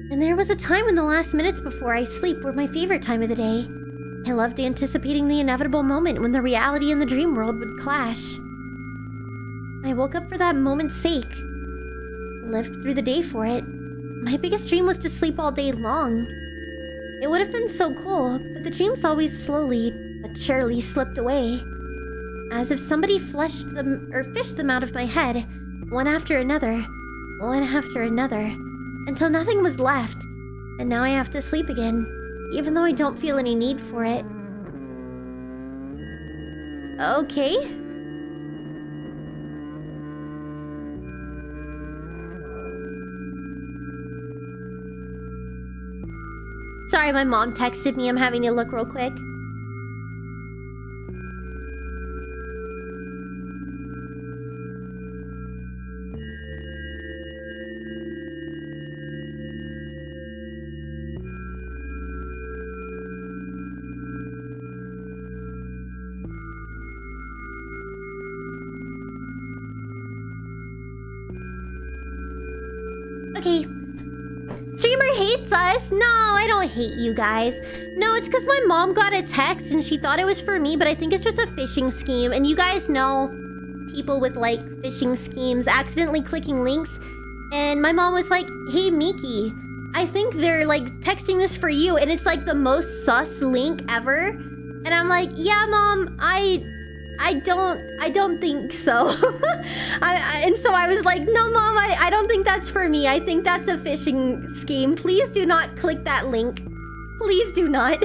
And there was a time when the last minutes before I sleep were my favorite time of the day. I loved anticipating the inevitable moment when the reality and the dream world would clash. I woke up for that moment's sake. Lived through the day for it. My biggest dream was to sleep all day long. It would have been so cool, but the dreams always slowly but surely slipped away. As if somebody fished them out of my head, one after another, until nothing was left. And now I have to sleep again, even though I don't feel any need for it. Okay. Sorry, my mom texted me. I'm having to look real quick. Okay. Streamer hates us. No, I don't hate you guys. No, it's because my mom got a text and she thought it was for me, but I think it's just a phishing scheme. And you guys know people with like phishing schemes accidentally clicking links. And my mom was like, hey, Miki, I think they're like texting this for you. And it's like the most sus link ever. And I'm like, yeah, Mom, I don't think so. And so I was like, no, Mom, I don't think that's for me. I think that's a phishing scheme. Please do not click that link. Please do not.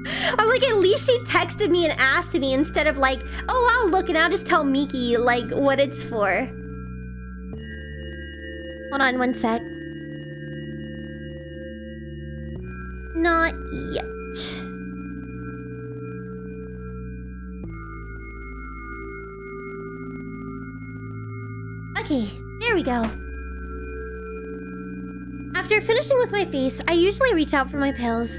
I'm like, at least she texted me and asked me instead of like, oh, I'll look and I'll just tell Miki like what it's for. Hold on one sec. Not yet. Okay, there we go. After finishing with my face, I usually reach out for my pills.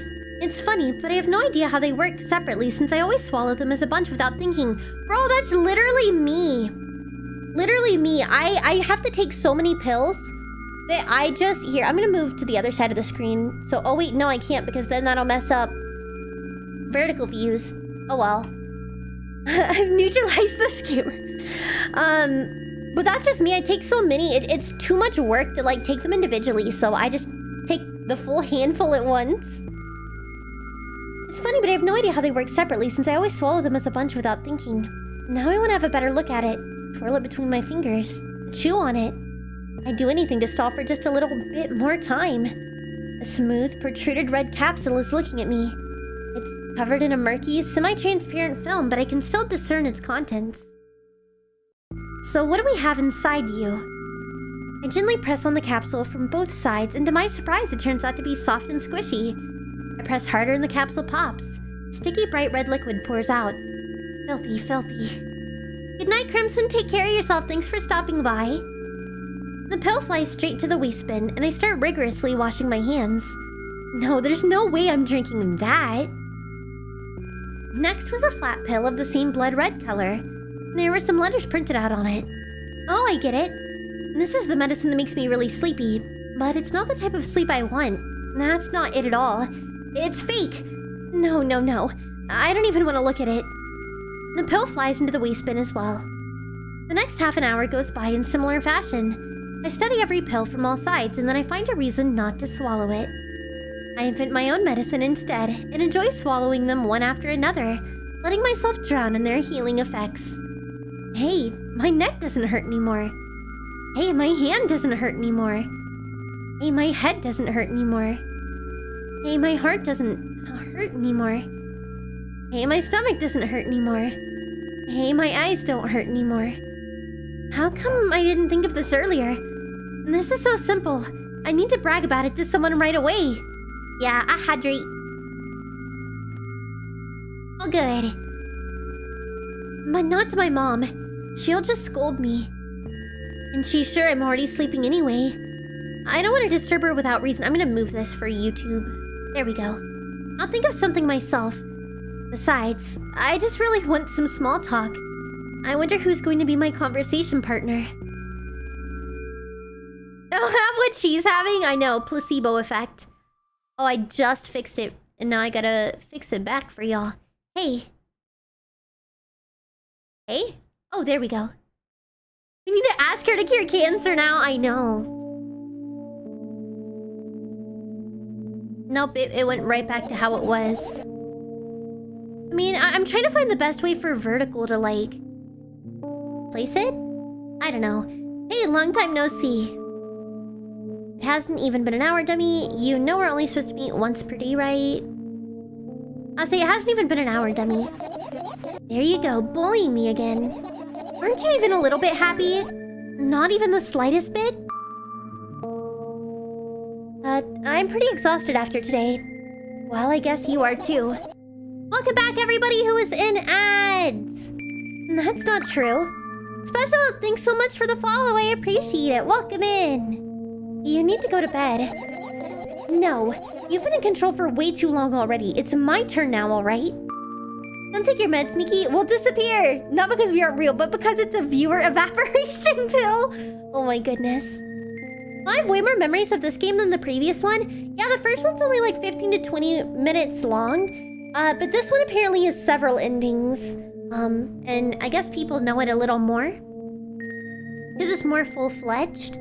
It's funny, but I have no idea how they work separately since I always swallow them as a bunch without thinking. Bro, that's literally me. Literally me. I have to take so many pills that I just... Here, I'm gonna move to the other side of the screen. So, oh wait, no, I can't because then that'll mess up vertical views. Oh well. I've neutralized the scammer. But that's just me. I take so many. It's too much work to, like, take them individually, so I just take the full handful at once. It's funny, but I have no idea how they work separately since I always swallow them as a bunch without thinking. Now I want to have a better look at it. Twirl it between my fingers. Chew on it. I'd do anything to stall for just a little bit more time. A smooth, protruded red capsule is looking at me. It's covered in a murky, semi-transparent film, but I can still discern its contents. So what do we have inside you? I gently press on the capsule from both sides, and to my surprise, it turns out to be soft and squishy. I press harder and the capsule pops. Sticky, bright red liquid pours out. Filthy, filthy. Good night, Crimson. Take care of yourself. Thanks for stopping by. The pill flies straight to the waste bin, and I start rigorously washing my hands. No, there's no way I'm drinking that. Next was a flat pill of the same blood red color. There were some letters printed out on it. Oh, I get it. This is the medicine that makes me really sleepy, but it's not the type of sleep I want. That's not it at all. It's fake. No, no, no. I don't even want to look at it. The pill flies into the waste bin as well. The next half an hour goes by in similar fashion. I study every pill from all sides, and then I find a reason not to swallow it. I invent my own medicine instead, and enjoy swallowing them one after another, letting myself drown in their healing effects. Hey, my neck doesn't hurt anymore. Hey, my hand doesn't hurt anymore. Hey, my head doesn't hurt anymore. Hey, my heart doesn't hurt anymore. Hey, my stomach doesn't hurt anymore. Hey, my eyes don't hurt anymore. How come I didn't think of this earlier? This is so simple. I need to brag about it to someone right away. Yeah, I hydrate. Oh, good. But not to my mom. She'll just scold me. And she's sure I'm already sleeping anyway. I don't want to disturb her without reason. I'm gonna move this for YouTube. There we go. I'll think of something myself. Besides, I just really want some small talk. I wonder who's going to be my conversation partner. I'll have what she's having? I know, placebo effect. Oh, I just fixed it, and now I gotta fix it back for y'all. Hey. Hey? Oh, there we go. We need to ask her to cure cancer now. I know. Nope, it went right back to how it was. I mean, I'm trying to find the best way for Vertical to, like, place it? I don't know. Hey, long time no see. It hasn't even been an hour, dummy. You know we're only supposed to meet once per day, right? I'll say it hasn't even been an hour, dummy. There you go, bullying me again. Aren't you even a little bit happy? Not even the slightest bit? I'm pretty exhausted after today. Well, I guess you are too. Welcome back, everybody who is in ads! That's not true. Special, thanks so much for the follow, I appreciate it. Welcome in. You need to go to bed. No, you've been in control for way too long already. It's my turn now, alright? Don't take your meds, Miki. We'll disappear. Not because we aren't real, but because it's a viewer evaporation pill. Oh my goodness. I have way more memories of this game than the previous one. Yeah, the first one's only like 15 to 20 minutes long. But this one apparently has several endings. And I guess people know it a little more. Because it's more full-fledged.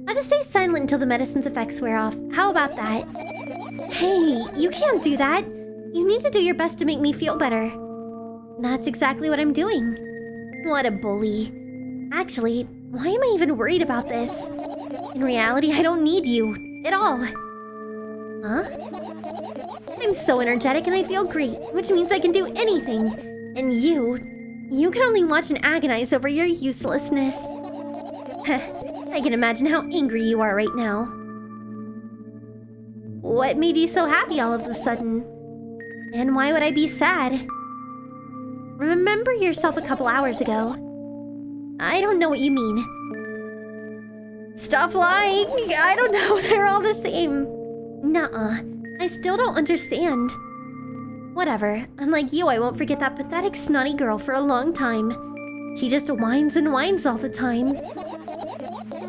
I'll just stay silent until the medicine's effects wear off. How about that? Hey, you can't do that. You need to do your best to make me feel better. That's exactly what I'm doing. What a bully. Actually, why am I even worried about this? In reality, I don't need you. At all. Huh? I'm so energetic and I feel great, which means I can do anything. And you can only watch and agonize over your uselessness. I can imagine how angry you are right now. What made you so happy all of a sudden? And why would I be sad? Remember yourself a couple hours ago. I don't know what you mean. Stop lying! I don't know, they're all the same. Nuh-uh. I still don't understand. Whatever. Unlike you, I won't forget that pathetic, snotty girl for a long time. She just whines and whines all the time.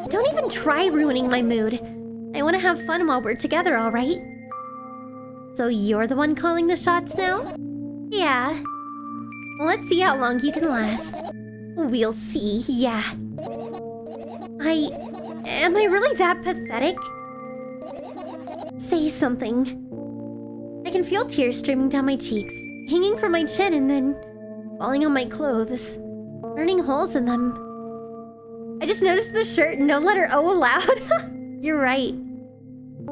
Don't even try ruining my mood. I want to have fun while we're together, alright? So you're the one calling the shots now? Yeah. Let's see how long you can last. We'll see, yeah. Am I really that pathetic? Say something. I can feel tears streaming down my cheeks, hanging from my chin and then falling on my clothes, burning holes in them. I just noticed the shirt, no letter O allowed. You're right.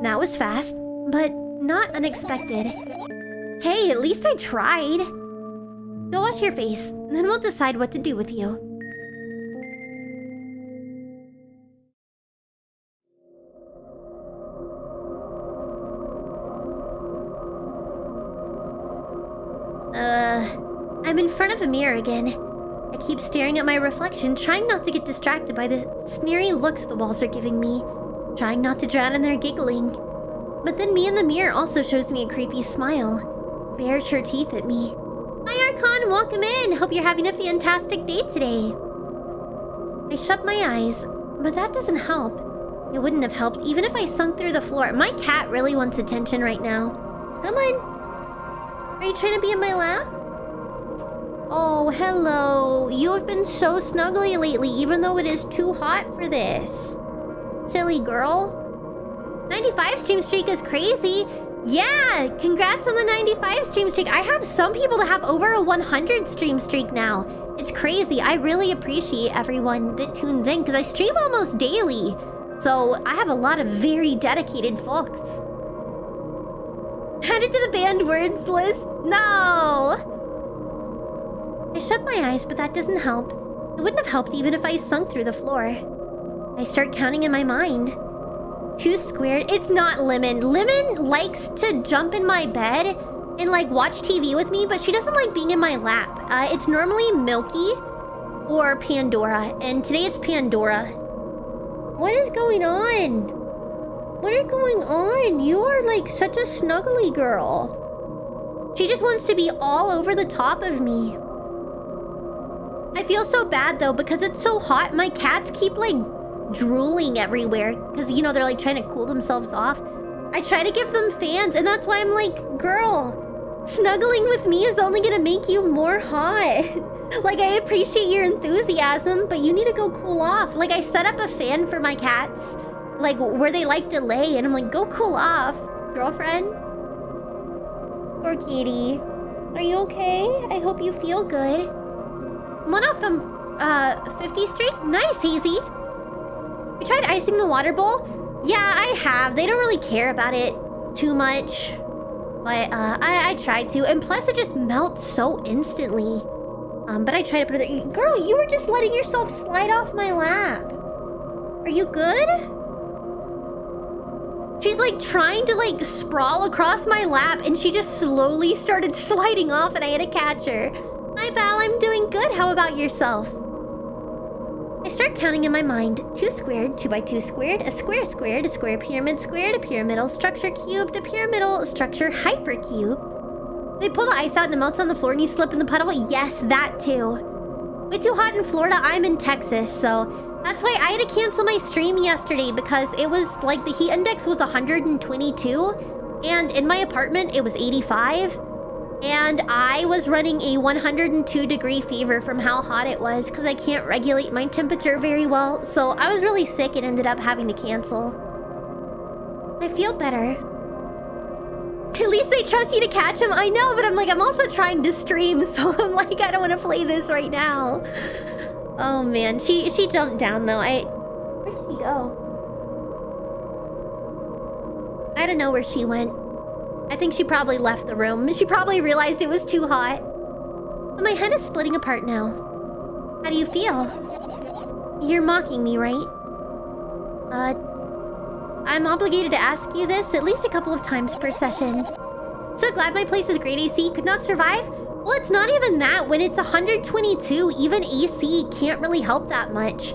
That was fast, but not unexpected. Hey, at least I tried. Go wash your face, then we'll decide what to do with you. I'm in front of a mirror again. I keep staring at my reflection, trying not to get distracted by the sneery looks the walls are giving me, trying not to drown in their giggling. But then me in the mirror also shows me a creepy smile, bares her teeth at me. Hi Archon, welcome in! Hope you're having a fantastic day today. I shut my eyes, but that doesn't help. It wouldn't have helped even if I sunk through the floor. My cat really wants attention right now. Come on. Are you trying to be in my lap? Oh, hello. You have been so snuggly lately, even though it is too hot for this. Silly girl. 95 stream streak is crazy. Yeah, congrats on the 95 stream streak. I have some people that have over a 100 stream streak now. It's crazy. I really appreciate everyone that tunes in because I stream almost daily. So I have a lot of very dedicated folks. Add it to the banned words list. No! I shut my eyes, but that doesn't help. It wouldn't have helped even if I sunk through the floor. I start counting in my mind. 2 squared. It's not Lemon. Lemon likes to jump in my bed and like watch TV with me, but she doesn't like being in my lap. It's normally Milky or Pandora, and today it's Pandora. What is going on? What is going on? You are like such a snuggly girl. She just wants to be all over the top of me. I feel so bad though because it's so hot. My cats keep like drooling everywhere because, you know, they're like trying to cool themselves off. I try to give them fans and that's why I'm like, girl, snuggling with me is only gonna make you more hot. Like, I appreciate your enthusiasm, but you need to go cool off. Like, I set up a fan for my cats, like where they like to lay, and I'm like, go cool off, girlfriend. Poor kitty. Are you okay? I hope you feel good. One off from 50 streak. Nice, Hazy. You tried icing the water bowl? Yeah, I have. They don't really care about it too much. But I tried to. And plus it just melts so instantly. But I tried to put it there. Girl, you were just letting yourself slide off my lap. Are you good? She's like trying to like sprawl across my lap and she just slowly started sliding off and I had to catch her. Hi Val, I'm doing good. How about yourself? I start counting in my mind. 2 squared, 2 by 2 squared, a square squared, a square pyramid squared, a pyramidal structure cubed, a pyramidal structure hypercubed. They pull the ice out and it melts on the floor and you slip in the puddle? Yes, that too. Way too hot in Florida. I'm in Texas, so that's why I had to cancel my stream yesterday because it was like the heat index was 122 and in my apartment it was 85. And I was running a 102-degree fever from how hot it was because I can't regulate my temperature very well. So I was really sick and ended up having to cancel. I feel better. At least they trust you to catch him. I know, but I'm like, I'm also trying to stream. So I'm like, I don't want to play this right now. Oh man, she jumped down though. Where'd she go? I don't know where she went. I think she probably left the room. She probably realized it was too hot. But my head is splitting apart now. How do you feel? You're mocking me, right? I'm obligated to ask you this at least a couple of times per session. So glad my place is great AC. Could not survive? Well, it's not even that. When it's 122, even AC can't really help that much.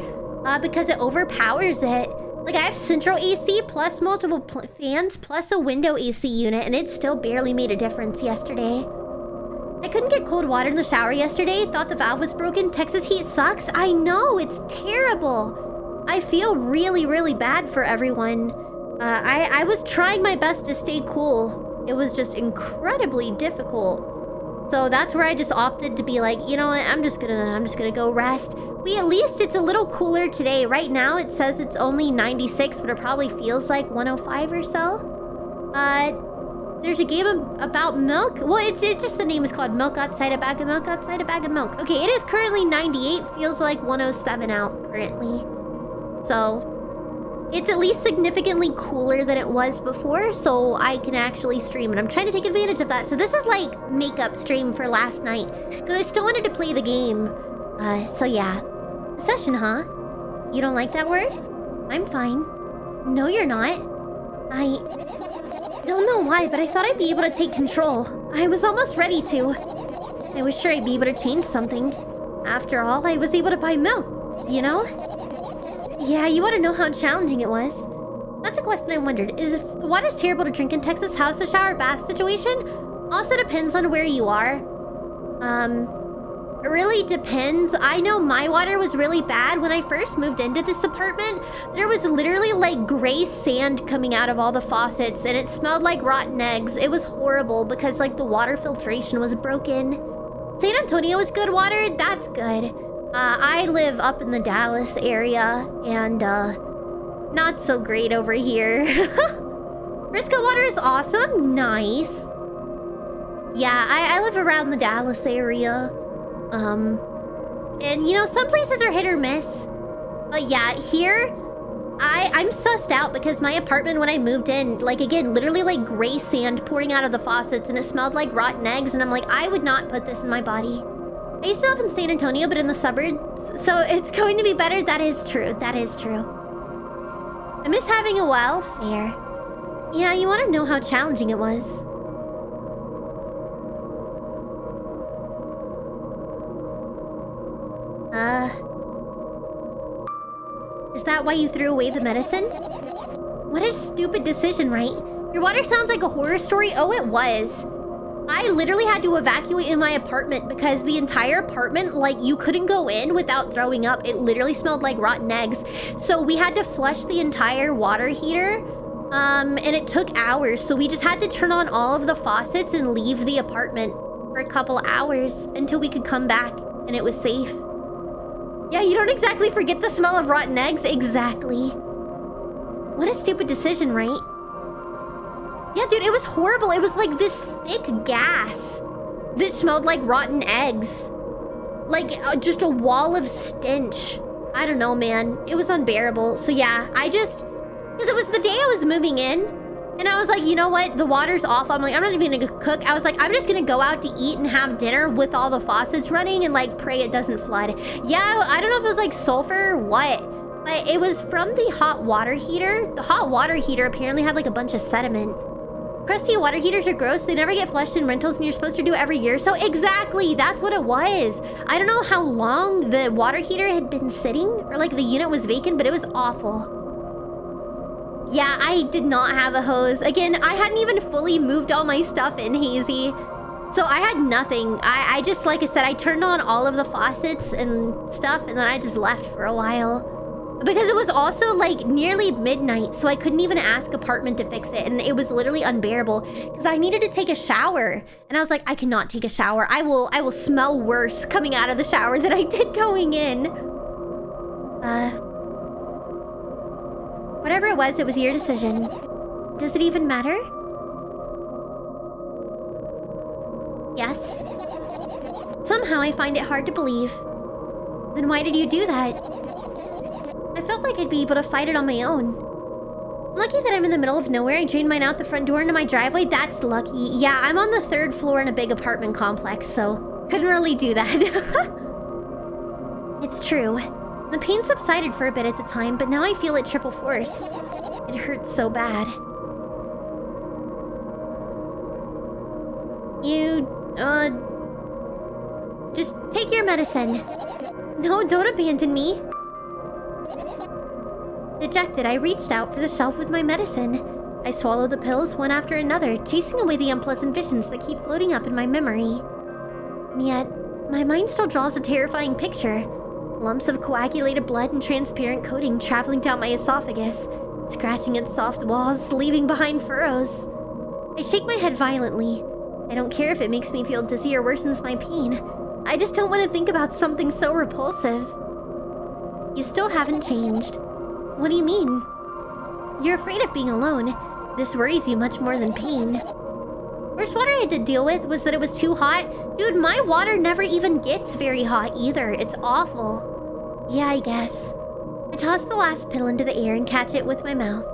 Because it overpowers it. Like, I have central AC plus multiple fans plus a window AC unit, and it still barely made a difference yesterday. I couldn't get cold water in the shower yesterday. Thought the valve was broken. Texas heat sucks. I know, it's terrible. I feel really, really bad for everyone. I was trying my best to stay cool. It was just incredibly difficult. So that's where I just opted to be like, you know what, I'm just gonna go rest. At least it's a little cooler today. Right now it says it's only 96, but it probably feels like 105 or so. There's a game about milk. Well, it's just the name is called Milk Outside a Bag of Milk, Outside a Bag of Milk. Okay, it is currently 98. Feels like 107 out currently. So it's at least significantly cooler than it was before, so I can actually stream, and I'm trying to take advantage of that. So this is like makeup stream for last night, because I still wanted to play the game. So yeah. Session, huh? You don't like that word? I'm fine. No, you're not. I don't know why, but I thought I'd be able to take control. I was almost ready to. I was sure I'd be able to change something. After all, I was able to buy milk, you know? Yeah, you want to know how challenging it was. That's a question I wondered. Is if the water's terrible to drink in Texas, how's the shower bath situation? Also depends on where you are. It really depends. I know my water was really bad. When I first moved into this apartment, there was literally like gray sand coming out of all the faucets, and it smelled like rotten eggs. It was horrible because like the water filtration was broken. San Antonio is good water. That's good. I live up in the Dallas area, and not so great over here. Frisco water is awesome. Nice. Yeah, I live around the Dallas area. And you know, some places are hit or miss. But yeah, here, I'm sussed out because my apartment when I moved in, like again, literally like gray sand pouring out of the faucets, and it smelled like rotten eggs, and I'm like, I would not put this in my body. I used to live in San Antonio, but in the suburbs, so it's going to be better. That is true. That is true. I miss having a welfare. Yeah, you want to know how challenging it was. Is that why you threw away the medicine? What a stupid decision, right? Your water sounds like a horror story. Oh, it was. I literally had to evacuate in my apartment because the entire apartment, like, you couldn't go in without throwing up. It literally smelled like rotten eggs. So we had to flush the entire water heater. And it took hours. So we just had to turn on all of the faucets and leave the apartment for a couple hours until we could come back and it was safe. Yeah, you don't exactly forget the smell of rotten eggs. Exactly. What a stupid decision, right? Yeah, dude, it was horrible. It was like this thick gas that smelled like rotten eggs. Like, just a wall of stench. I don't know, man. It was unbearable. So yeah, because it was the day I was moving in, and I was like, you know what? The water's off. I'm like, I'm not even gonna cook. I was like, I'm just gonna go out to eat and have dinner with all the faucets running and like pray it doesn't flood. Yeah, I don't know if it was like sulfur or what, but it was from the hot water heater. The hot water heater apparently had like a bunch of sediment. Crusty water heaters are gross. They never get flushed in rentals, and you're supposed to do it every year. So exactly, that's what it was. I don't know how long the water heater had been sitting, or like the unit was vacant, but it was awful. Yeah, I did not have a hose. Again, I hadn't even fully moved all my stuff in, Hazy. So I had nothing. I just, like I said, I turned on all of the faucets and stuff, and then I just left for a while. Because it was also, like, nearly midnight, so I couldn't even ask apartment to fix it, and it was literally unbearable. Because I needed to take a shower, and I was like, I cannot take a shower. I will smell worse coming out of the shower than I did going in. Whatever it was your decision. Does it even matter? Yes. Somehow I find it hard to believe. Then why did you do that? I felt like I'd be able to fight it on my own. I'm lucky that I'm in the middle of nowhere. I drained mine out the front door into my driveway. That's lucky. Yeah, I'm on the 3rd floor in a big apartment complex, so couldn't really do that. It's true. The pain subsided for a bit at the time, but now I feel it triple force. It hurts so bad. You, just take your medicine. No, don't abandon me. Dejected, I reached out for the shelf with my medicine. I swallowed the pills one after another, chasing away the unpleasant visions that keep floating up in my memory. And yet, my mind still draws a terrifying picture. Lumps of coagulated blood and transparent coating traveling down my esophagus, scratching its soft walls, leaving behind furrows. I shake my head violently. I don't care if it makes me feel dizzy or worsens my pain. I just don't want to think about something so repulsive. You still haven't changed. What do you mean? You're afraid of being alone. This worries you much more than pain. Worst water I had to deal with was that it was too hot. Dude, my water never even gets very hot either. It's awful. Yeah, I guess. I toss the last pill into the air and catch it with my mouth.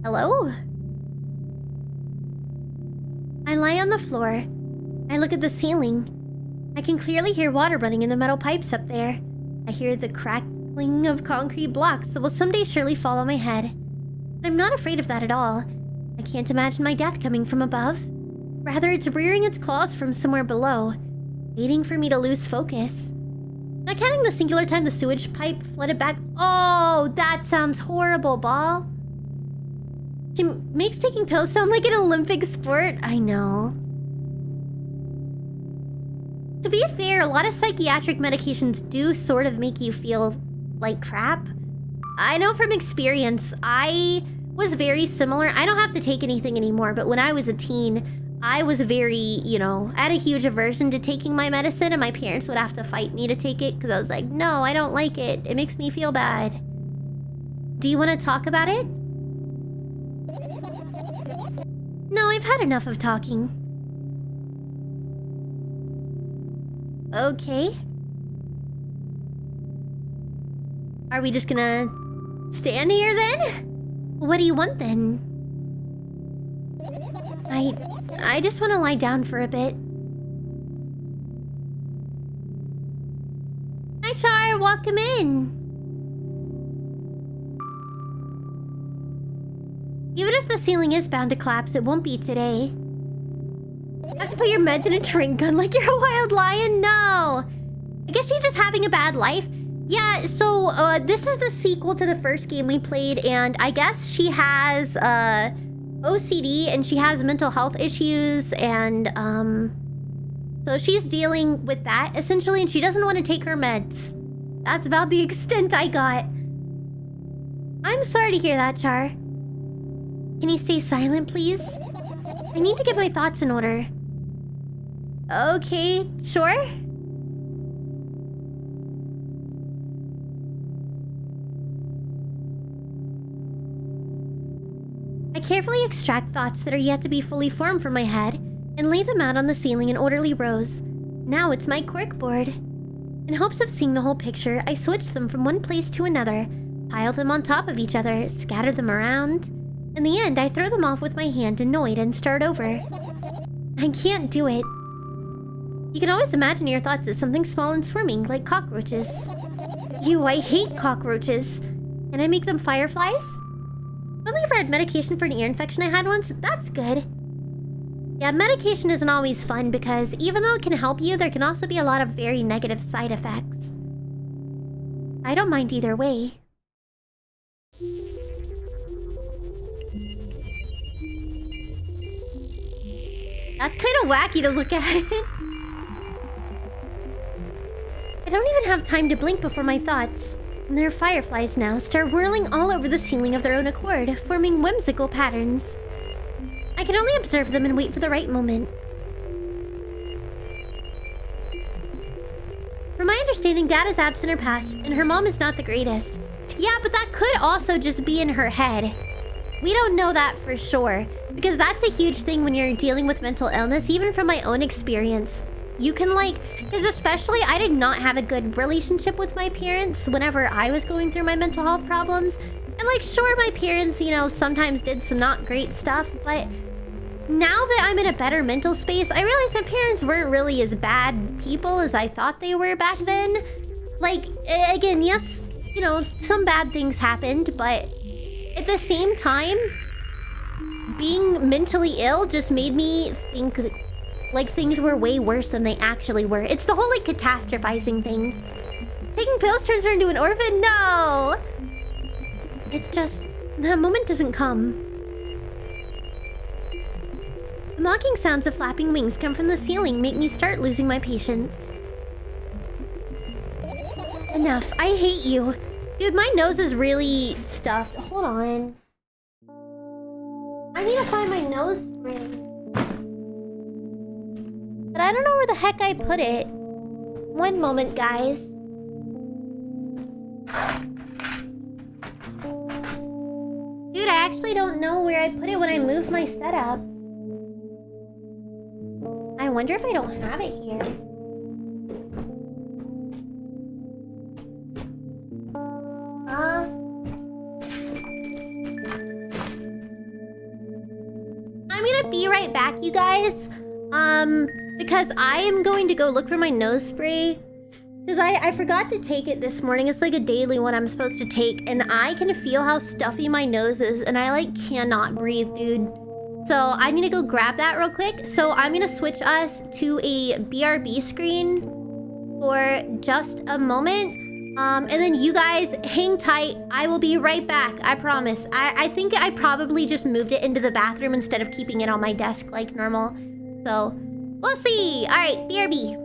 Hello? I lie on the floor. I look at the ceiling. I can clearly hear water running in the metal pipes up there. I hear the crackling of concrete blocks that will someday surely fall on my head. I'm not afraid of that at all. I can't imagine my death coming from above. Rather, it's rearing its claws from somewhere below, waiting for me to lose focus. Not counting the singular time the sewage pipe flooded back. Oh, that sounds horrible, Ball. She makes taking pills sound like an Olympic sport. I know. To be fair, a lot of psychiatric medications do sort of make you feel like crap. I know from experience, I was very similar. I don't have to take anything anymore, but when I was a teen, I was very, I had a huge aversion to taking my medicine, and my parents would have to fight me to take it because I was like, no, I don't like it. It makes me feel bad. Do you want to talk about it? No, I've had enough of talking. Okay. Are we just gonna stand here then? What do you want then? I just want to lie down for a bit. Hi, Char. Welcome in. Even if the ceiling is bound to collapse, it won't be today. You have to put your meds in a drink gun like you're a wild lion? No! I guess she's just having a bad life. Yeah, so this is the sequel to the first game we played, and I guess she has OCD and she has mental health issues, and so she's dealing with that essentially, and she doesn't want to take her meds. That's about the extent I got. I'm sorry to hear that, Char. Can you stay silent, please? I need to get my thoughts in order. Okay, sure. I carefully extract thoughts that are yet to be fully formed from my head and lay them out on the ceiling in orderly rows. Now it's my corkboard. In hopes of seeing the whole picture, I switch them from one place to another, pile them on top of each other, scatter them around. In the end, I throw them off with my hand, annoyed, and start over. I can't do it. You can always imagine your thoughts as something small and swarming, like cockroaches. I hate cockroaches. Can I make them fireflies? I've only ever had medication for an ear infection I had once. That's good. Yeah, medication isn't always fun because even though it can help you, there can also be a lot of very negative side effects. I don't mind either way. That's kind of wacky to look at. I don't even have time to blink before my thoughts. And their fireflies now start whirling all over the ceiling of their own accord, forming whimsical patterns. I can only observe them and wait for the right moment. From my understanding, Dad is absent or passed, and her mom is not the greatest. Yeah, but that could also just be in her head. We don't know that for sure, because that's a huge thing when you're dealing with mental illness, even from my own experience. You can because especially I did not have a good relationship with my parents whenever I was going through my mental health problems. And sure, my parents, sometimes did some not great stuff, but now that I'm in a better mental space, I realize my parents weren't really as bad people as I thought they were back then. Again, yes, some bad things happened, but at the same time, being mentally ill just made me think things were way worse than they actually were. It's the whole catastrophizing thing. Taking pills turns her into an orphan? No! It's just, that moment doesn't come. The Mocking sounds of flapping wings come from the ceiling, make me start losing my patience. Enough, I hate you. Dude, my nose is really stuffed. Hold on. I need to find my nose ring. But I don't know where the heck I put it. One moment, guys. Dude, I actually don't know where I put it when I moved my setup. I wonder if I don't have it here. I'm gonna be right back, you guys. Because I am going to go look for my nose spray. Because I forgot to take it this morning. It's like a daily one I'm supposed to take. And I can feel how stuffy my nose is. And I, like, cannot breathe, dude. So I need to go grab that real quick. So I'm going to switch us to a BRB screen for just a moment. And then you guys hang tight. I will be right back. I promise. I think I probably just moved it into the bathroom instead of keeping it on my desk like normal. So we'll see. All right, BRB.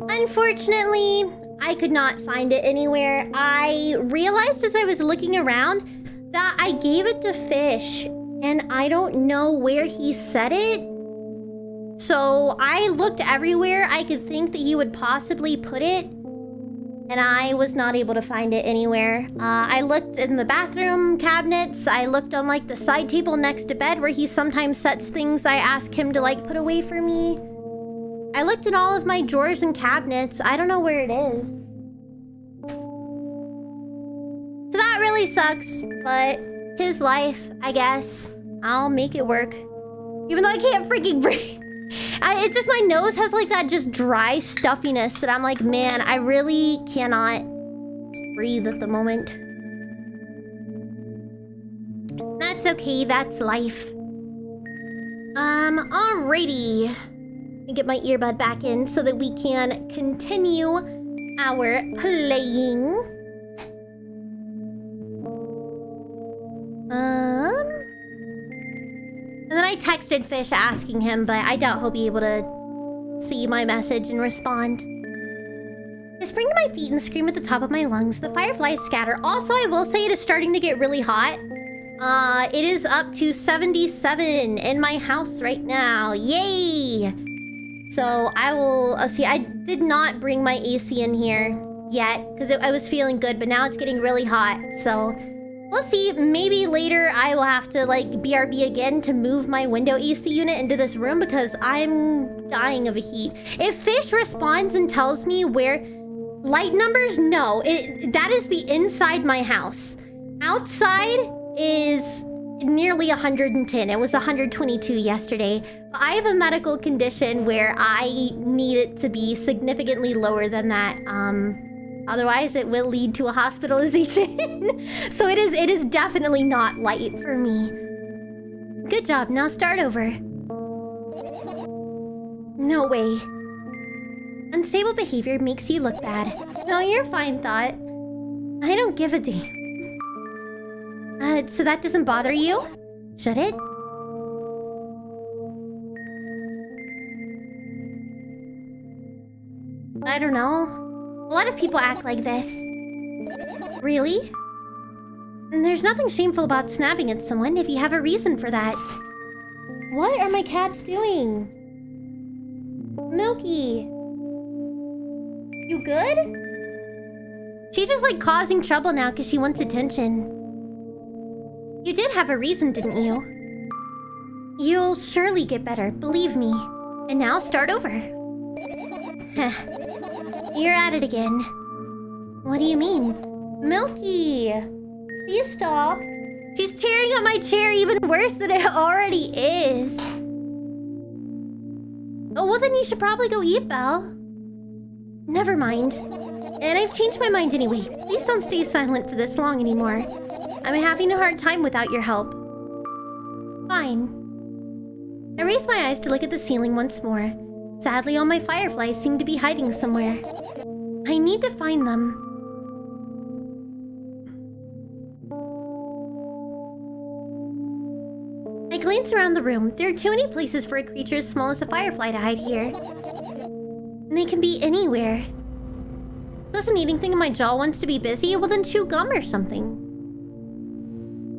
Unfortunately, I could not find it anywhere. I realized as I was looking around that I gave it to Fish, and I don't know where he set it. So I looked everywhere I could think that he would possibly put it. and I was not able to find it anywhere. I looked in the bathroom cabinets. I looked on like the side table next to bed where he sometimes sets things I ask him to like put away for me. I looked in all of my drawers and cabinets. I don't know where it is. So that really sucks, but his life, I guess. I'll make it work. Even though I can't freaking breathe. It's just my nose has like that just dry stuffiness that I'm like, man, I really cannot breathe at the moment. That's okay, that's life. Alrighty. Let me get my earbud back in so that we can continue our playing. And then I texted Fish asking him, but I doubt he'll be able to see my message and respond. I spring to my feet and scream at the top of my lungs. The fireflies scatter. Also, I will say it is starting to get really hot. It is up to 77 in my house right now. Yay! So I will... see, I did not bring my AC in here yet because I was feeling good, but now it's getting really hot. So we'll see. Maybe later I will have to like BRB again to move my window AC unit into this room because I'm dying of a heat. If Fish responds and tells me where... Light numbers? No. That is the inside my house. Outside is nearly 110. It was 122 yesterday. But I have a medical condition where I need it to be significantly lower than that. Otherwise, it will lead to a hospitalization. So it is definitely not light for me. Good job. Now start over. No way. Unstable behavior makes you look bad. No, you're fine, Thought. I don't give a damn. So that doesn't bother you? Should it? I don't know. A lot of people act like this. Really? And there's nothing shameful about snapping at someone if you have a reason for that. What are my cats doing? Milky! You good? She's just like causing trouble now because she wants attention. You did have a reason, didn't you? You'll surely get better, believe me. And now start over. You're at it again. What do you mean? Milky! Please stop. She's tearing up my chair even worse than it already is. Oh, well then you should probably go eat, Belle. Never mind. And I've changed my mind anyway. Please don't stay silent for this long anymore. I'm having a hard time without your help. Fine. I raised my eyes to look at the ceiling once more. Sadly, all my fireflies seem to be hiding somewhere. I need to find them. I glance around the room. There are too many places for a creature as small as a firefly to hide here. And they can be anywhere. Doesn't eating thing in my jaw wants to be busy? Well then chew gum or something.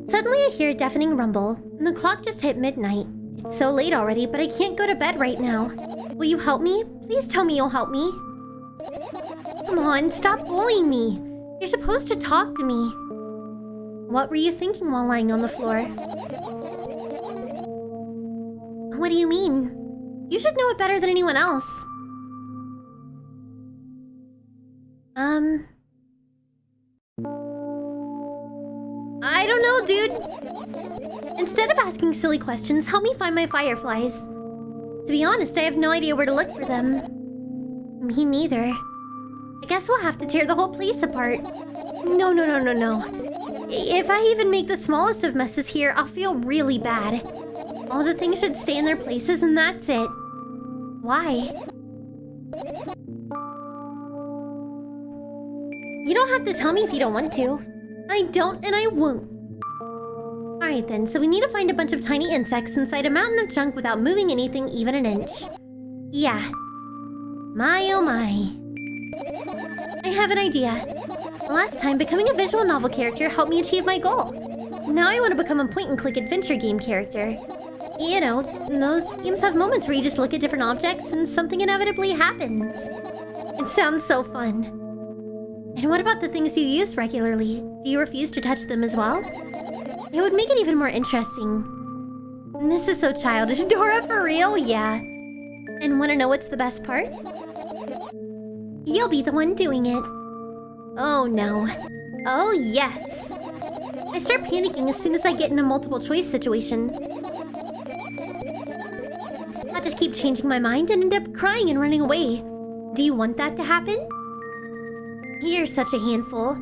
Suddenly I hear a deafening rumble, and the clock just hit midnight. It's so late already, but I can't go to bed right now. Will you help me? Please tell me you'll help me. Come on, stop bullying me. You're supposed to talk to me. What were you thinking while lying on the floor? What do you mean? You should know it better than anyone else. I don't know, dude. Instead of asking silly questions, help me find my fireflies. To be honest, I have no idea where to look for them. Me neither. I guess we'll have to tear the whole place apart. No. If I even make the smallest of messes here, I'll feel really bad. All the things should stay in their places and that's it. Why? You don't have to tell me if you don't want to. I don't and I won't. Alright then, so we need to find a bunch of tiny insects inside a mountain of junk without moving anything even an inch. Yeah. My oh my. I have an idea. Last time, becoming a visual novel character helped me achieve my goal. Now I want to become a point-and-click adventure game character. You know, those games have moments where you just look at different objects and something inevitably happens. It sounds so fun. And what about the things you use regularly? Do you refuse to touch them as well? It would make it even more interesting. This is so childish. Dora, for real? Yeah. And wanna know what's the best part? You'll be the one doing it. Oh no. Oh yes. I start panicking as soon as I get in a multiple choice situation. I'll just keep changing my mind and end up crying and running away. Do you want that to happen? You're such a handful.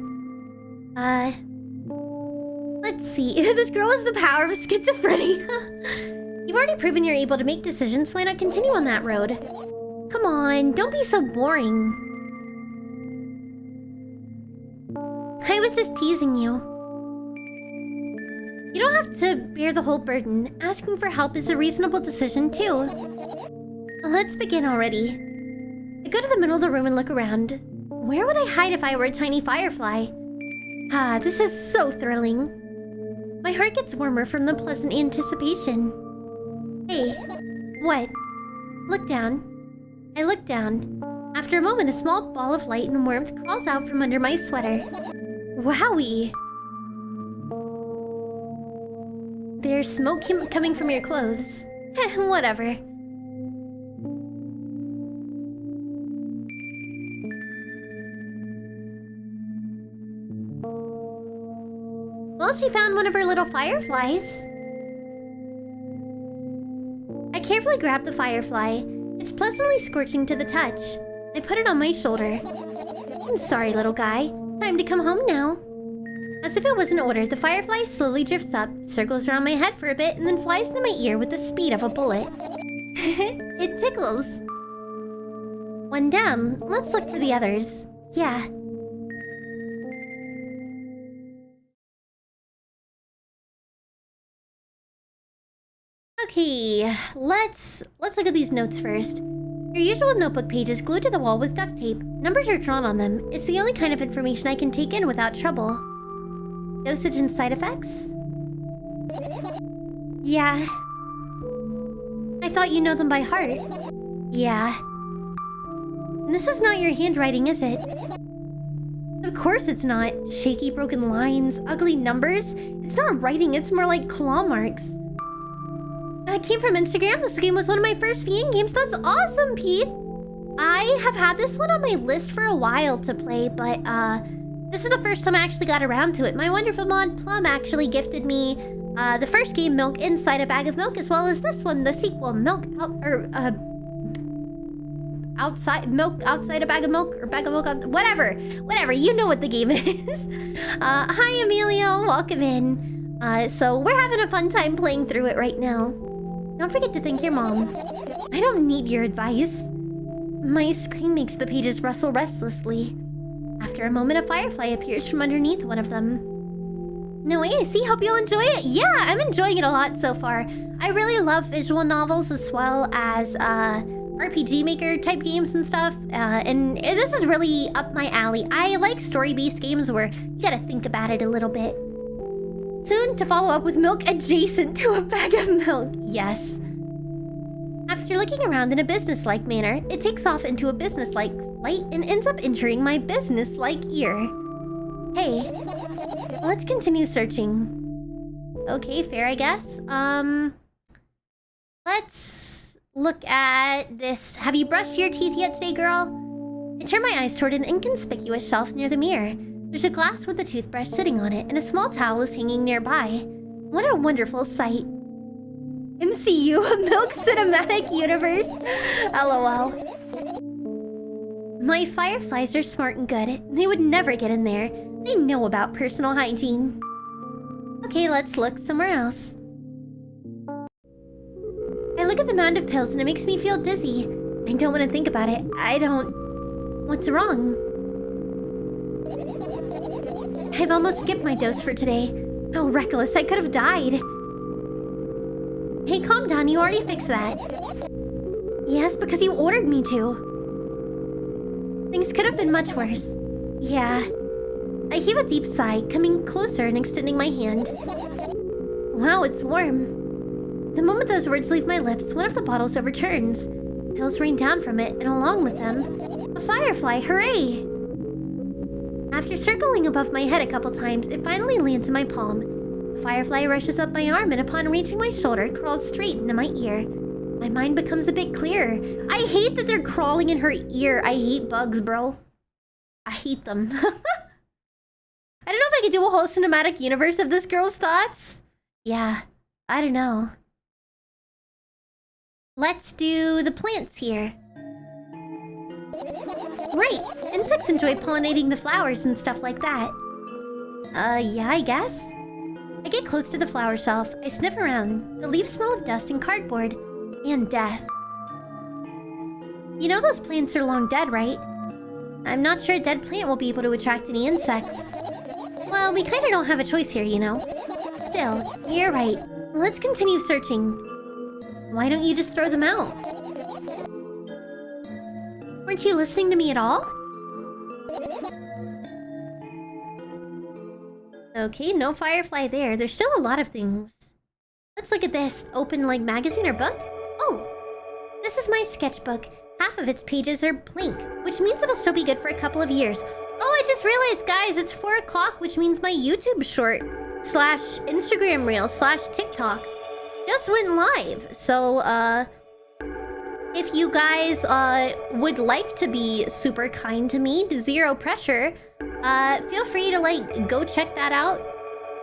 Let's see. This girl has the power of schizophrenia. You've already proven you're able to make decisions. Why not continue on that road? Come on, don't be so boring. I was just teasing you. You don't have to bear the whole burden. Asking for help is a reasonable decision, too. Let's begin already. I go to the middle of the room and look around. Where would I hide if I were a tiny firefly? Ah, this is so thrilling. My heart gets warmer from the pleasant anticipation. Hey, what? Look down. I look down. After a moment, a small ball of light and warmth crawls out from under my sweater. Wowie! There's smoke coming from your clothes. Whatever. Well, she found one of her little fireflies. I carefully grab the firefly. It's pleasantly scorching to the touch. I put it on my shoulder. I'm sorry, little guy. Time to come home now. As if it was an order, the firefly slowly drifts up, circles around my head for a bit, and then flies into my ear with the speed of a bullet. It tickles. One down. Let's look for the others. Yeah. Okay, let's look at these notes first. Your usual notebook page is glued to the wall with duct tape. Numbers are drawn on them. It's the only kind of information I can take in without trouble. Dosage and side effects? Yeah. I thought you know them by heart. Yeah. This is not your handwriting, is it? Of course it's not. Shaky, broken lines, ugly numbers. It's not writing, it's more like claw marks. I came from Instagram. This game was one of my first VN games. That's awesome, Pete. I have had this one on my list for a while to play, but this is the first time I actually got around to it. My wonderful mod Plum actually gifted me the first game, Milk Inside a Bag of Milk, as well as this one, the sequel, Milk Outside a Bag of Milk, or Bag of Milk out, whatever, you know what the game is. Hi Emilio, welcome in. So we're having a fun time playing through it right now. Don't forget to thank your mom. I don't need your advice. My screen makes the pages rustle restlessly. After a moment, a firefly appears from underneath one of them. No way, I see. Hope you'll enjoy it. Yeah, I'm enjoying it a lot so far. I really love visual novels as well as RPG Maker type games and stuff. And this is really up my alley. I like story-based games where you gotta think about it a little bit. Soon to follow up with milk adjacent to a bag of milk. Yes. After looking around in a business-like manner, it takes off into a business-like flight and ends up entering my business-like ear. Hey, let's continue searching. Okay, fair, I guess. Let's look at this. Have you brushed your teeth yet today, girl? I turn my eyes toward an inconspicuous shelf near the mirror. There's a glass with a toothbrush sitting on it, and a small towel is hanging nearby. What a wonderful sight. MCU, a Milk Cinematic Universe. LOL. My fireflies are smart and good. They would never get in there. They know about personal hygiene. Okay, let's look somewhere else. I look at the mound of pills and it makes me feel dizzy. I don't want to think about it. What's wrong? I've almost skipped my dose for today. How reckless, I could have died. Hey, calm down, you already fixed that. Yes, because you ordered me to. Things could have been much worse. Yeah. I heave a deep sigh, coming closer and extending my hand. Wow, it's warm. The moment those words leave my lips, one of the bottles overturns. Pills rain down from it, and along with them, a firefly, hooray! After circling above my head a couple times, it finally lands in my palm. The firefly rushes up my arm and upon reaching my shoulder, crawls straight into my ear. My mind becomes a bit clearer. I hate that they're crawling in her ear. I hate bugs, bro. I hate them. I don't know if I could do a whole cinematic universe of this girl's thoughts. Yeah, I don't know. Let's do the plants here. Right, insects enjoy pollinating the flowers and stuff like that. Yeah, I guess. I get close to the flower shelf. I sniff around. The leaves smell of dust and cardboard. And death. You know those plants are long dead, right? I'm not sure a dead plant will be able to attract any insects. Well, we kinda don't have a choice here, you know? Still, you're right. Let's continue searching. Why don't you just throw them out? Weren't you listening to me at all? Okay, no firefly there. There's still a lot of things. Let's look at this. Open, like, magazine or book? Oh, this is my sketchbook. Half of its pages are blank, which means it'll still be good for a couple of years. Oh, I just realized, guys, it's 4 o'clock, which means my YouTube short / Instagram reel / TikTok just went live. So, if you guys would like to be super kind to me, zero pressure, feel free to, like, go check that out.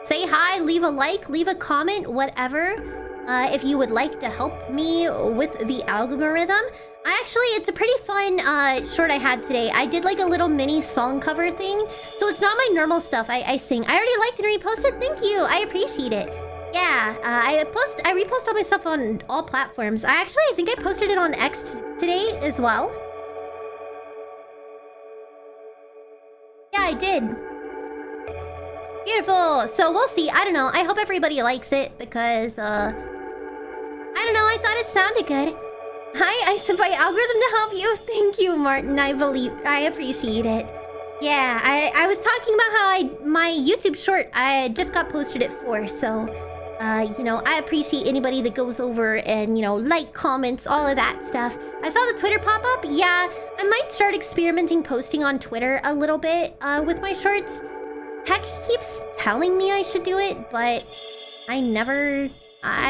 Say hi, leave a like, leave a comment, whatever. If you would like to help me with the algorithm. It's a pretty fun short I had today. I did like a little mini song cover thing. So it's not my normal stuff I sing. I already liked and reposted. Thank you. I appreciate it. Yeah, I repost all my stuff on all platforms. I think I posted it on X today as well. Yeah, I did. Beautiful. So we'll see. I don't know. I hope everybody likes it because, I don't know. I thought it sounded good. Hi, I sent my algorithm to help you. Thank you, Martin. I appreciate it. Yeah, I was talking about how my YouTube short, I just got posted at 4, so, you know, I appreciate anybody that goes over and, you know, like, comments, all of that stuff. I saw the Twitter pop up. Yeah, I might start experimenting posting on Twitter a little bit, with my shorts. Tech keeps telling me I should do it, but I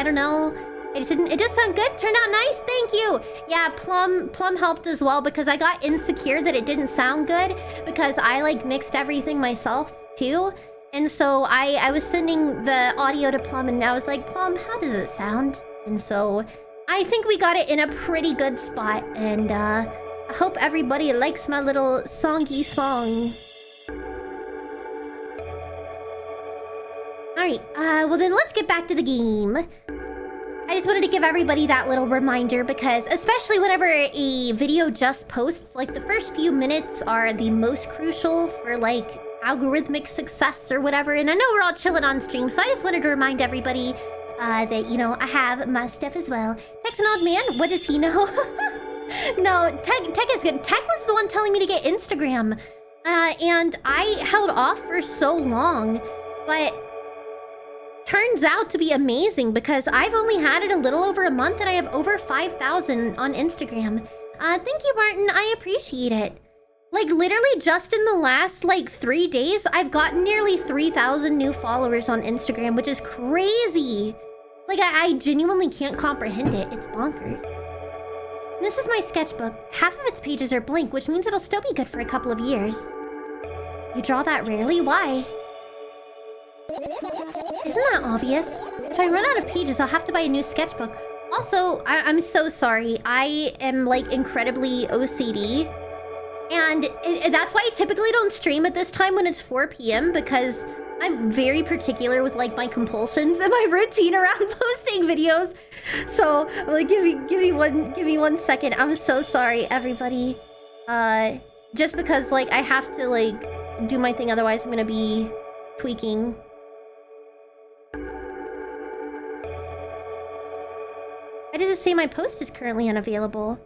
don't know. It does sound good. Turned out nice. Thank you. Yeah, Plum helped as well because I got insecure that it didn't sound good because I, like, mixed everything myself too. And so I was sending the audio to Plum and I was like, Plum, how does it sound? And so I think we got it in a pretty good spot. And I hope everybody likes my little songy song. Alright, well then let's get back to the game. I just wanted to give everybody that little reminder because especially whenever a video just posts, like the first few minutes are the most crucial for like algorithmic success or whatever. And I know we're all chilling on stream, so I just wanted to remind everybody that, you know, I have my stuff as well. Tech's an odd man. What does he know? No, Tech is good. Tech was the one telling me to get Instagram. And I held off for so long, but turns out to be amazing because I've only had it a little over a month and I have over 5,000 on Instagram. Thank you, Martin. I appreciate it. Like, literally just in the last, like, 3 days, I've gotten nearly 3,000 new followers on Instagram, which is crazy. Like, I genuinely can't comprehend it. It's bonkers. This is my sketchbook. Half of its pages are blank, which means it'll still be good for a couple of years. You draw that rarely? Why? Isn't that obvious? If I run out of pages, I'll have to buy a new sketchbook. Also, I'm so sorry. I am, like, incredibly OCD. And that's why I typically don't stream at this time when it's 4 p.m. because I'm very particular with, like, my compulsions and my routine around posting videos. So, like, give me one second. I'm so sorry, everybody. Just because, like, I have to, like, do my thing, otherwise I'm gonna be tweaking. Why does it say my post is currently unavailable?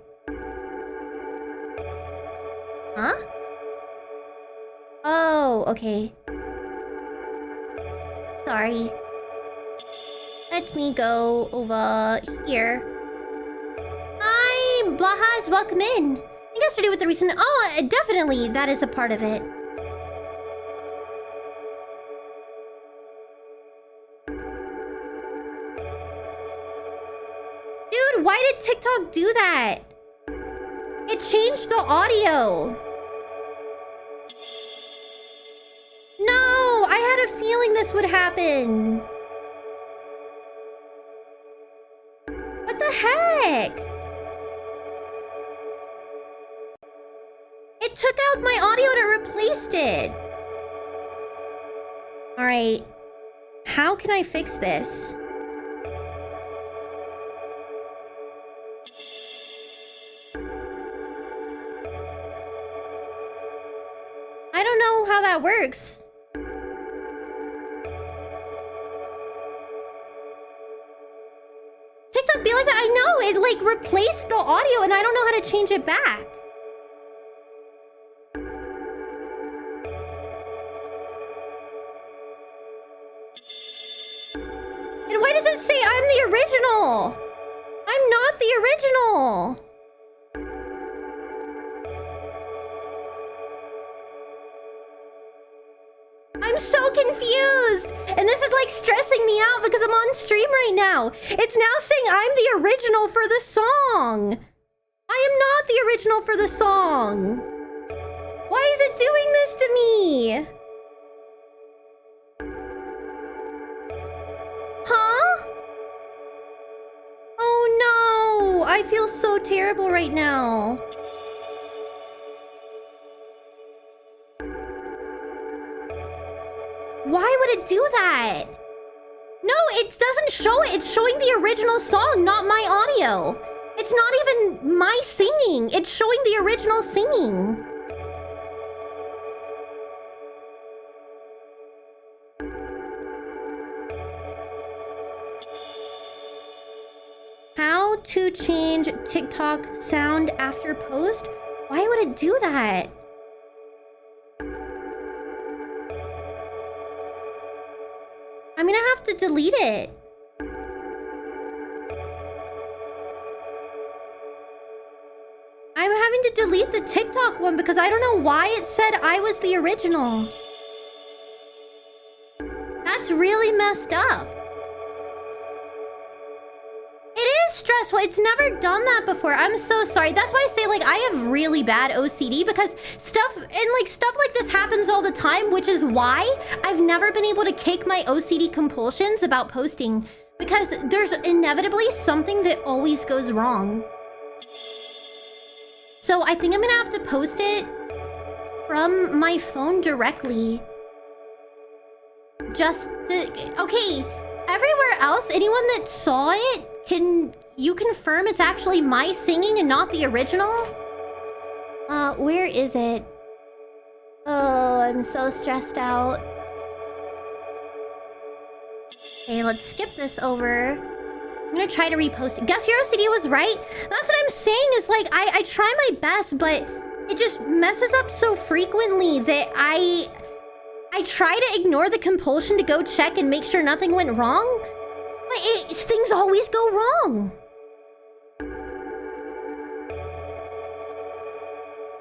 Huh? Oh, okay. Sorry. Let me go over here. Hi, Blahaj, welcome in. I think it has to do with the recent... Oh, definitely, that is a part of it. did TikTok do that? It changed the audio. No, I had a feeling this would happen. What the heck? It took out my audio and it replaced it. Alright. How can I fix this? I don't know how that works. TikTok be like that. I know. It like replaced the audio and I don't know how to change it back. And why does it say I'm the original? I'm not the original. I'm so confused. And this is like stressing me out because I'm on stream right now. It's now saying I'm the original for the song. I am not the original for the song. Why is it doing this to me? Huh? Oh no. I feel so terrible right now. Why would it do that? No, it doesn't show it. It's showing the original song, not my audio. It's not even my singing. It's showing the original singing. How to change TikTok sound after post? Why would it do that? I'm gonna have to delete it. I'm having to delete the TikTok one because I don't know why it said I was the original. That's really messed up. It is stressful. It's never done that before. I'm so sorry. That's why I say, like, I have really bad OCD because stuff like this happens all the time, which is why I've never been able to kick my OCD compulsions about posting because there's inevitably something that always goes wrong. So I think I'm gonna have to post it from my phone directly. Okay, everywhere else, anyone that saw it, can you confirm it's actually my singing and not the original? Where is it? Oh, I'm so stressed out. Okay, let's skip this over. I'm gonna try to repost it. Guess your OCD was right? That's what I'm saying is like, I try my best, but it just messes up so frequently that I try to ignore the compulsion to go check and make sure nothing went wrong. But things always go wrong.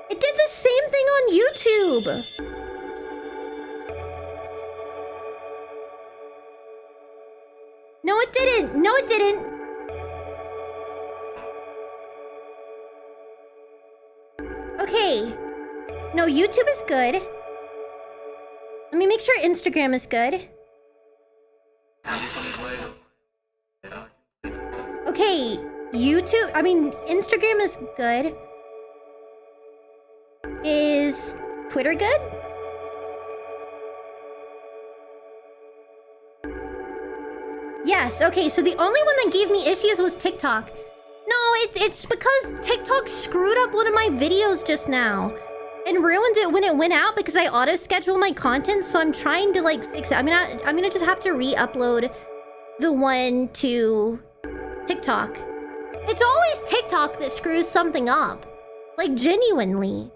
It did the same thing on YouTube. No, it didn't. No, it didn't. Okay. No, YouTube is good. Let me make sure Instagram is good. Okay, Instagram is good. Is Twitter good? Yes, okay, so the only one that gave me issues was TikTok. No, it's because TikTok screwed up one of my videos just now. And ruined it when it went out because I auto-schedule my content, so I'm trying to, like, fix it. I'm gonna just have to re-upload the one to TikTok. It's always TikTok that screws something up. Like, genuinely.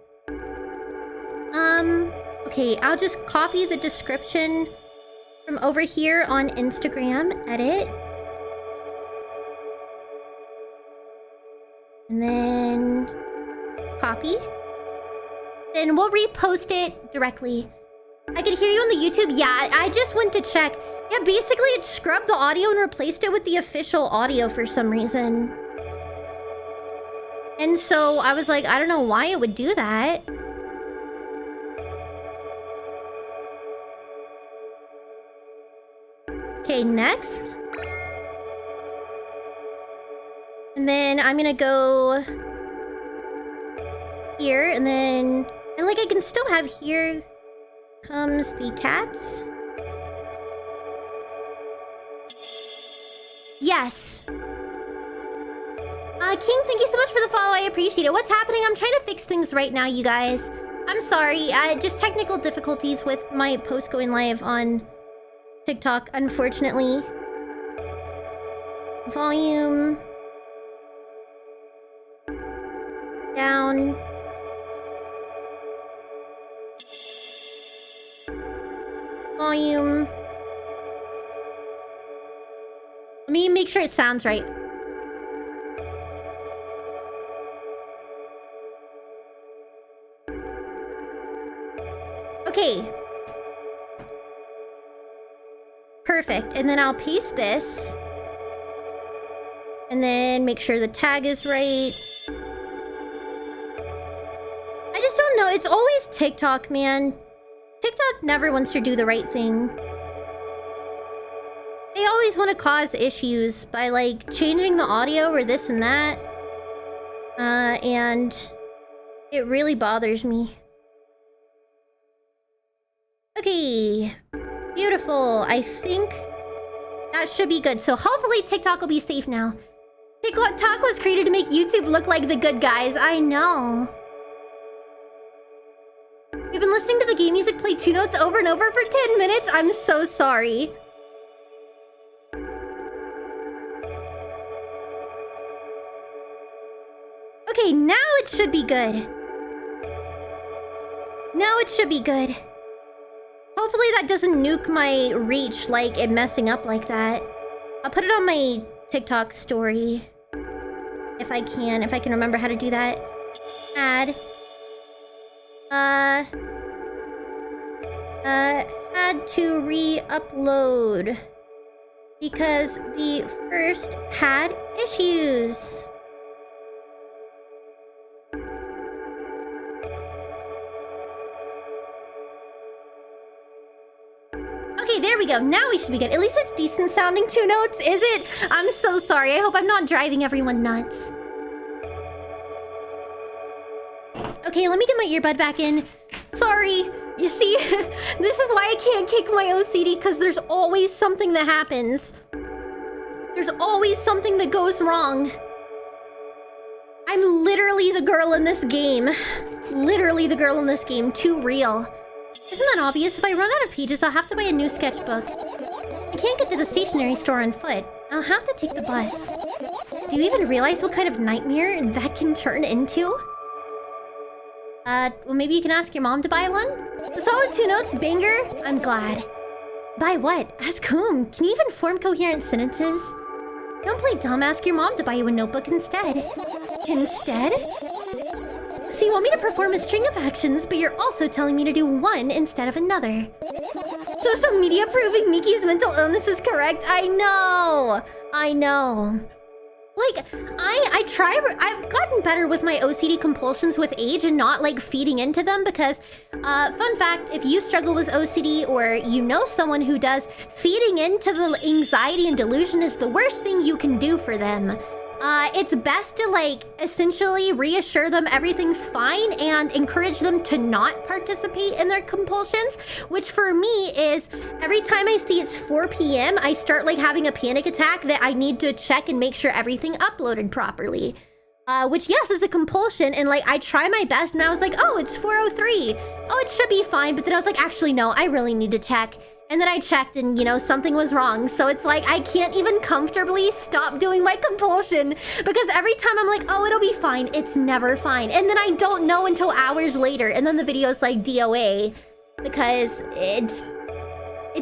Okay, I'll just copy the description from over here on Instagram, edit. And then copy. Then we'll repost it directly. I could hear you on the YouTube. Yeah, I just went to check. Yeah, basically it scrubbed the audio and replaced it with the official audio for some reason. And so I was like, I don't know why it would do that. Okay, next. And then I'm gonna go here, and then... And like I can still have here comes the cats. Yes. King, thank you so much for the follow. I appreciate it. What's happening? I'm trying to fix things right now, you guys. I'm sorry. Just technical difficulties with my post going live on TikTok, unfortunately. Volume. Down. Volume. Let me make sure it sounds right. Okay. Perfect. And then I'll paste this. And then make sure the tag is right. I just don't know. It's always TikTok, man. TikTok never wants to do the right thing. They always want to cause issues by, like, changing the audio or this and that. And it really bothers me. Okay. Beautiful. I think that should be good. So hopefully TikTok will be safe now. TikTok was created to make YouTube look like the good guys. I know. We've been listening to the game music play 2 notes over and over for 10 minutes. I'm so sorry. Okay, now it should be good. Now it should be good. Hopefully that doesn't nuke my reach, like it messing up like that. I'll put it on my TikTok story. If I can remember how to do that. Add. Had to re-upload. Because the first had issues. Okay, there we go. Now we should be good. At least it's decent sounding 2 notes, is it? I'm so sorry. I hope I'm not driving everyone nuts. Okay, let me get my earbud back in. Sorry. You see, this is why I can't kick my OCD, because there's always something that happens. There's always something that goes wrong. I'm literally the girl in this game. Literally the girl in this game. Too real. Isn't that obvious? If I run out of pages, I'll have to buy a new sketchbook. I can't get to the stationery store on foot. I'll have to take the bus. Do you even realize what kind of nightmare that can turn into? Well, maybe you can ask your mom to buy one? The solid 2 notes, banger? I'm glad. Buy what? Ask whom? Can you even form coherent sentences? Don't play dumb, ask your mom to buy you a notebook instead. Instead? So you want me to perform a string of actions, but you're also telling me to do one instead of another. Social media proving Miki's mental illness is correct? I know! I know. Like, I've gotten better with my OCD compulsions with age and not, like, feeding into them because, fun fact, if you struggle with OCD or you know someone who does, feeding into the anxiety and delusion is the worst thing you can do for them. It's best to, like, essentially reassure them everything's fine and encourage them to not participate in their compulsions, which for me is every time I see it's 4 p.m., I start, like, having a panic attack that I need to check and make sure everything uploaded properly. Which, yes, is a compulsion, and, like, I try my best, and I was like, oh, it's 4:03. Oh, it should be fine, but then I was like, actually, no, I really need to check. And then I checked and, you know, something was wrong. So it's like, I can't even comfortably stop doing my compulsion. Because every time I'm like, oh, it'll be fine. It's never fine. And then I don't know until hours later. And then the video's like DOA. Because it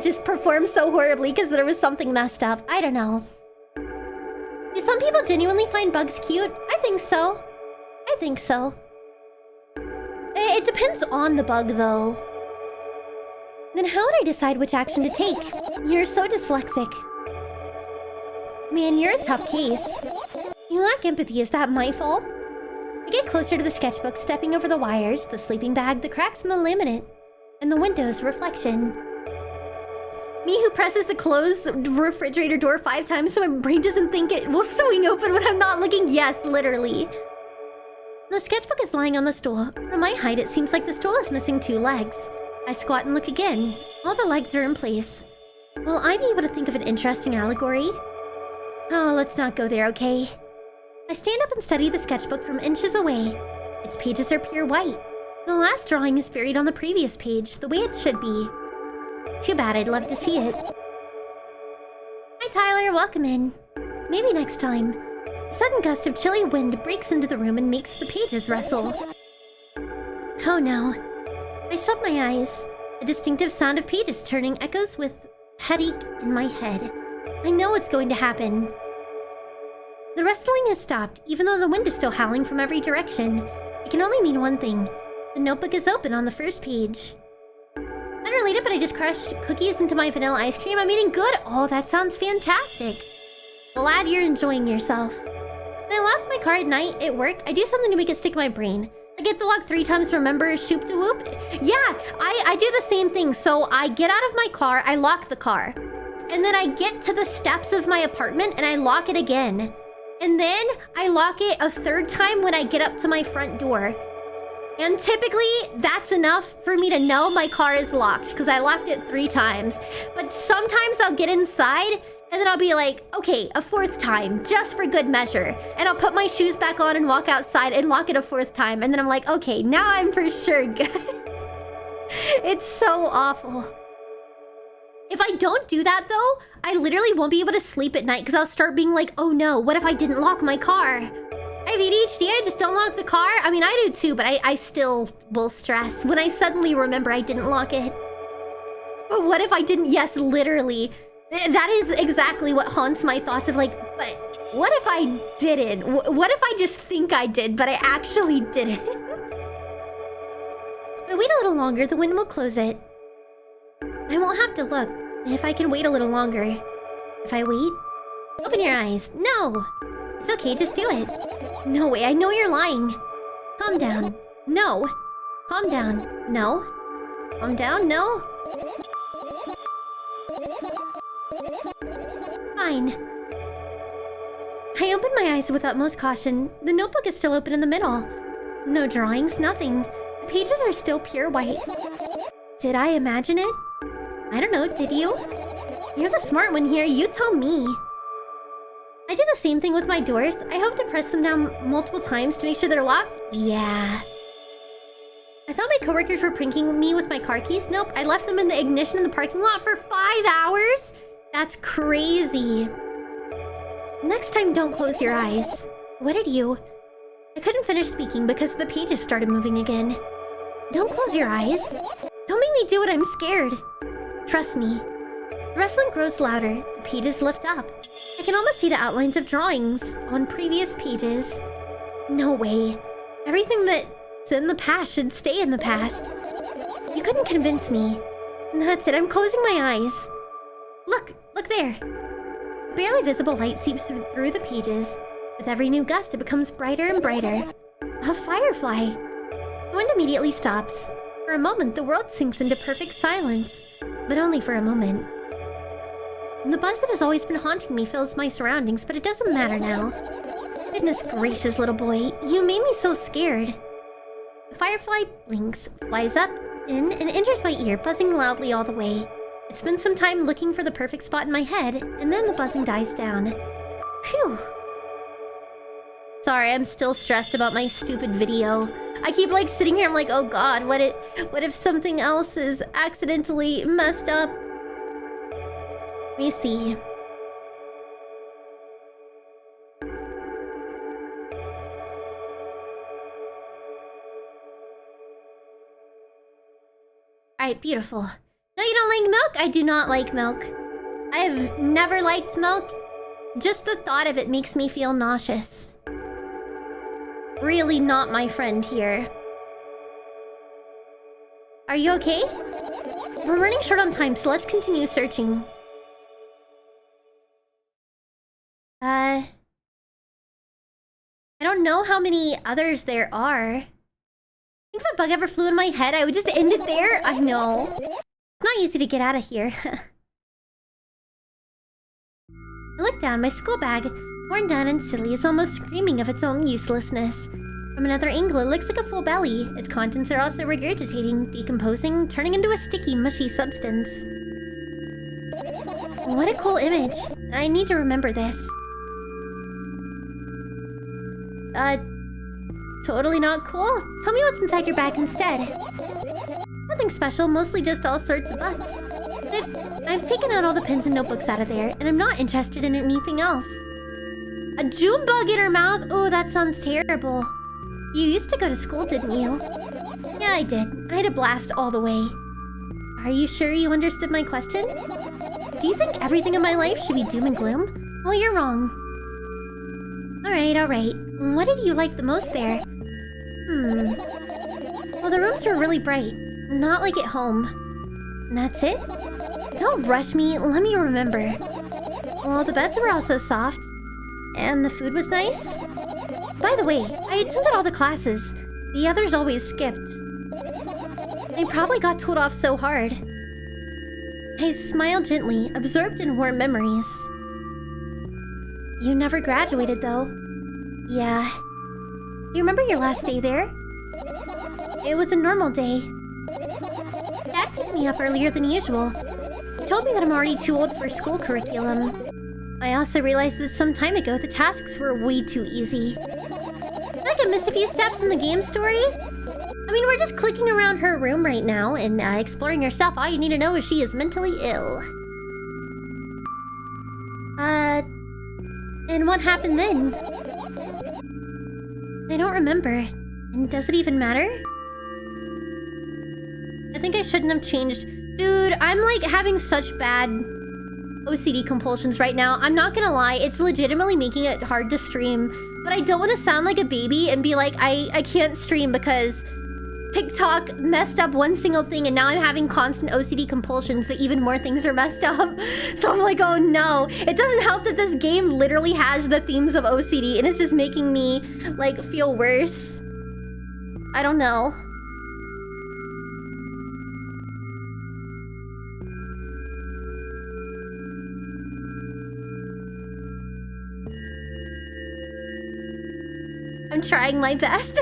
just performs so horribly because there was something messed up. I don't know. Do some people genuinely find bugs cute? I think so. I think so. It depends on the bug, though. Then how would I decide which action to take? You're so dyslexic. Man, you're a tough case. You lack empathy. Is that my fault? I get closer to the sketchbook, stepping over the wires, the sleeping bag, the cracks in the laminate, and the window's reflection. Me who presses the closed refrigerator door 5 times so my brain doesn't think it will swing open when I'm not looking. Yes, literally. The sketchbook is lying on the stool. From my height, it seems like the stool is missing 2 legs. I squat and look again. All the legs are in place. Will I be able to think of an interesting allegory? Oh, let's not go there, okay? I stand up and study the sketchbook from inches away. Its pages are pure white. The last drawing is buried on the previous page, the way it should be. Too bad, I'd love to see it. Hi, Tyler, welcome in. Maybe next time. A sudden gust of chilly wind breaks into the room and makes the pages rustle. Oh no. I shut my eyes. A distinctive sound of pages turning echoes with headache in my head. I know what's going to happen. The rustling has stopped, even though the wind is still howling from every direction. It can only mean one thing. The notebook is open on the first page. Unrelated, but I just crushed cookies into my vanilla ice cream. I'm eating good. Oh, that sounds fantastic. Glad you're enjoying yourself. When I lock my car at night at work, I do something to make it stick in my brain. I get the lock 3 times to remember shoop de whoop. Yeah, I do the same thing. So I get out of my car, I lock the car. And then I get to the steps of my apartment and I lock it again. And then I lock it a 3rd time when I get up to my front door. And typically, that's enough for me to know my car is locked, because I locked it 3 times. But sometimes I'll get inside, and then I'll be like, okay, a 4th time, just for good measure. And I'll put my shoes back on and walk outside and lock it a 4th time. And then I'm like, okay, now I'm for sure good. It's so awful. If I don't do that, though, I literally won't be able to sleep at night, because I'll start being like, oh no, what if I didn't lock my car? I have ADHD, I just don't lock the car. I mean, I do too, but I still will stress when I suddenly remember I didn't lock it. But what if I didn't? Yes, literally. That is exactly what haunts my thoughts of like, but what if I didn't? What if I just think I did, but I actually didn't? If I wait a little longer, the wind will close it. I won't have to look, if I can wait a little longer. If I wait, open your eyes. No! It's okay, just do it. No way, I know you're lying. Calm down. No. Calm down. No. Calm down, no. Fine. I open my eyes with utmost caution. The notebook is still open in the middle. No drawings, nothing. The pages are still pure white. Did I imagine it? I don't know, did you? You're the smart one here, you tell me. I do the same thing with my doors. I hope to press them down multiple times to make sure they're locked. Yeah. I thought my coworkers were pranking me with my car keys. Nope, I left them in the ignition in the parking lot for 5 hours? That's crazy. Next time, don't close your eyes. What did you... I couldn't finish speaking because the pages started moving again. Don't close your eyes. Don't make me do it, I'm scared. Trust me. The rustling grows louder. The pages lift up. I can almost see the outlines of drawings on previous pages. No way. Everything that's in the past should stay in the past. You couldn't convince me. That's it, I'm closing my eyes. Look there. A barely visible light seeps through the pages. With every new gust, it becomes brighter and brighter. A firefly. The wind immediately stops. For a moment, the world sinks into perfect silence. But only for a moment. The buzz that has always been haunting me fills my surroundings, but it doesn't matter now. Goodness gracious, little boy. You made me so scared. The firefly blinks, flies up, in, and enters my ear, buzzing loudly all the way. It spends some time looking for the perfect spot in my head, and then the buzzing dies down. Phew. Sorry, I'm still stressed about my stupid video. I keep like sitting here, I'm like, oh god, what if something else is accidentally messed up? Let me see. Alright, beautiful. No, you don't like milk? I do not like milk. I've never liked milk. Just the thought of it makes me feel nauseous. Really not my friend here. Are you okay? We're running short on time, so let's continue searching. I don't know how many others there are. I think if a bug ever flew in my head, I would just end it there. I know. It's not easy to get out of here. I look down. My school bag, worn down and silly, is almost screaming of its own uselessness. From another angle, it looks like a full belly. Its contents are also regurgitating, decomposing, turning into a sticky, mushy substance. What a cool image. I need to remember this. Totally not cool? Tell me what's inside your bag instead. Nothing special, mostly just all sorts of butts. I've taken out all the pens and notebooks out of there, and I'm not interested in anything else. A June bug in her mouth? Oh, that sounds terrible. You used to go to school, didn't you? Yeah, I did. I had a blast all the way. Are you sure you understood my question? Do you think everything in my life should be doom and gloom? Well, you're wrong. Alright. What did you like the most there? Well, the rooms were really bright. Not like at home. And that's it? Don't rush me. Let me remember. Well, the beds were also soft. And the food was nice. By the way, I attended all the classes. The others always skipped. I probably got told off so hard. I smiled gently, absorbed in warm memories. You never graduated, though. Yeah. Do you remember your last day there? It was a normal day. Dad picked me up earlier than usual. He told me that I'm already too old for school curriculum. I also realized that some time ago the tasks were way too easy. Like I missed a few steps in the game story? I mean, we're just clicking around her room right now and exploring her stuff. All you need to know is she is mentally ill. And what happened then? I don't remember. And does it even matter? I think I shouldn't have changed. Dude, I'm like having such bad OCD compulsions right now. I'm not gonna lie, it's legitimately making it hard to stream. But I don't want to sound like a baby and be like, I can't stream because TikTok messed up one single thing and now I'm having constant OCD compulsions that even more things are messed up. So I'm like, oh no. It doesn't help that this game literally has the themes of OCD and it's just making me like feel worse. I don't know. I'm trying my best.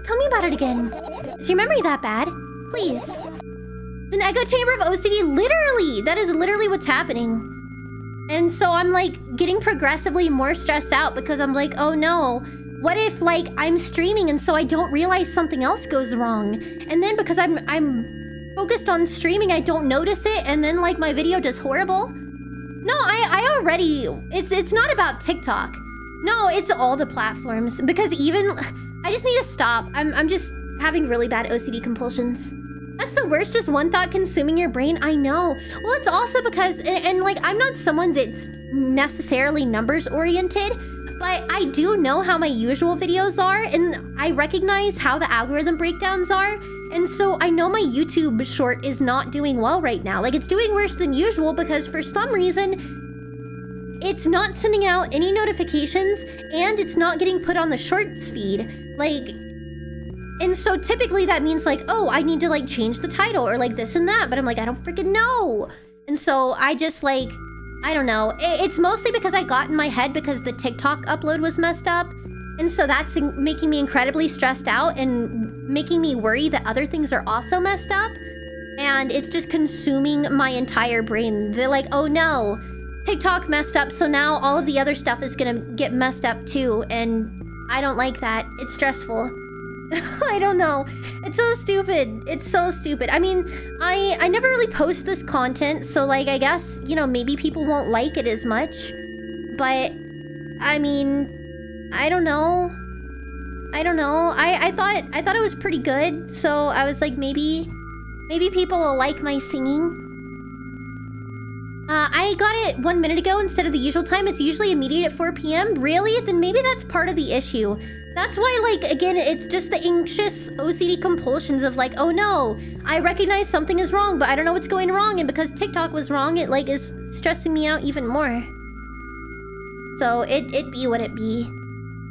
Tell me about it again. Is your memory that bad? Please. It's an echo chamber of OCD. Literally! That is literally what's happening. And so I'm like getting progressively more stressed out because I'm like, oh no. What if like I'm streaming and so I don't realize something else goes wrong? And then because I'm focused on streaming, I don't notice it and then like my video does horrible. No, I already... It's not about TikTok. No, it's all the platforms. Because even... I just need to stop. I'm just having really bad OCD compulsions. That's the worst, just one thought consuming your brain. I know. Well, it's also because... And like, I'm not someone that's necessarily numbers oriented. But I do know how my usual videos are. And I recognize how the algorithm breakdowns are. And so I know my YouTube short is not doing well right now. Like, it's doing worse than usual because for some reason... it's not sending out any notifications, and it's not getting put on the shorts feed. Like, and so typically that means like, oh, I need to like change the title or like this and that, but I'm like, I don't freaking know. And so I just like, I don't know. It's mostly because I got in my head because the TikTok upload was messed up. And so that's making me incredibly stressed out and making me worry that other things are also messed up. And it's just consuming my entire brain. They're like, oh no. TikTok messed up, so now all of the other stuff is gonna get messed up too, and I don't like that. It's stressful. I don't know. It's so stupid. It's so stupid. I mean, I never really post this content, so like, I guess, you know, maybe people won't like it as much. But, I mean, I don't know. I don't know. I thought it was pretty good, so I was like, maybe people will like my singing. I got it 1 minute ago instead of the usual time. It's usually immediate at 4 p.m. Really? Then maybe that's part of the issue. That's why, like, again, it's just the anxious OCD compulsions of like, oh no, I recognize something is wrong, but I don't know what's going wrong. And because TikTok was wrong, it like is stressing me out even more. So it be what it be.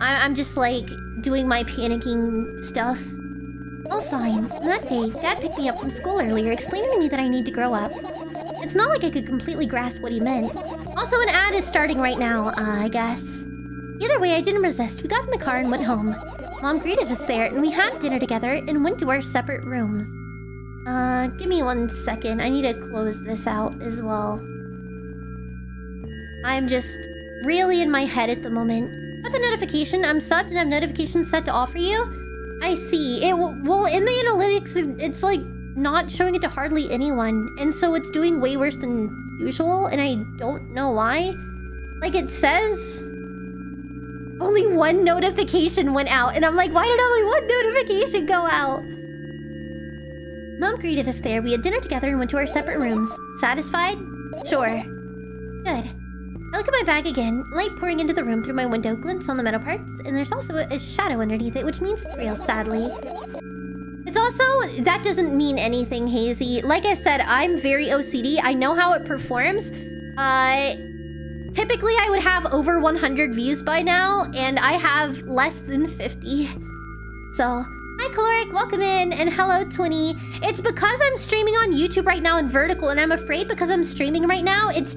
I'm just like doing my panicking stuff. Oh, fine. That day, Dad picked me up from school earlier, explaining to me that I need to grow up. It's not like I could completely grasp what he meant. Also, an ad is starting right now, I guess. Either way, I didn't resist. We got in the car and went home. Mom greeted us there, and we had dinner together and went to our separate rooms. Give me 1 second. I need to close this out as well. I'm just really in my head at the moment. Got the notification. I'm subbed and have notifications set to all for you. I see. Well, in the analytics, it's like not showing it to hardly anyone. And so it's doing way worse than usual, and I don't know why. Like, it says only 1 notification went out, and I'm like, why did only 1 notification go out? Mom greeted us there. We had dinner together and went to our separate rooms. Satisfied? Sure. Good. I look at my bag again. Light pouring into the room through my window glints on the metal parts, and there's also a shadow underneath it, which means it's real, sadly. It's also... that doesn't mean anything, Hazy. Like I said, I'm very OCD. I know how it performs. Typically, I would have over 100 views by now, and I have less than 50. So... hi, Caloric, welcome in, and hello, Twinny. It's because I'm streaming on YouTube right now in vertical, and I'm afraid because I'm streaming right now, it's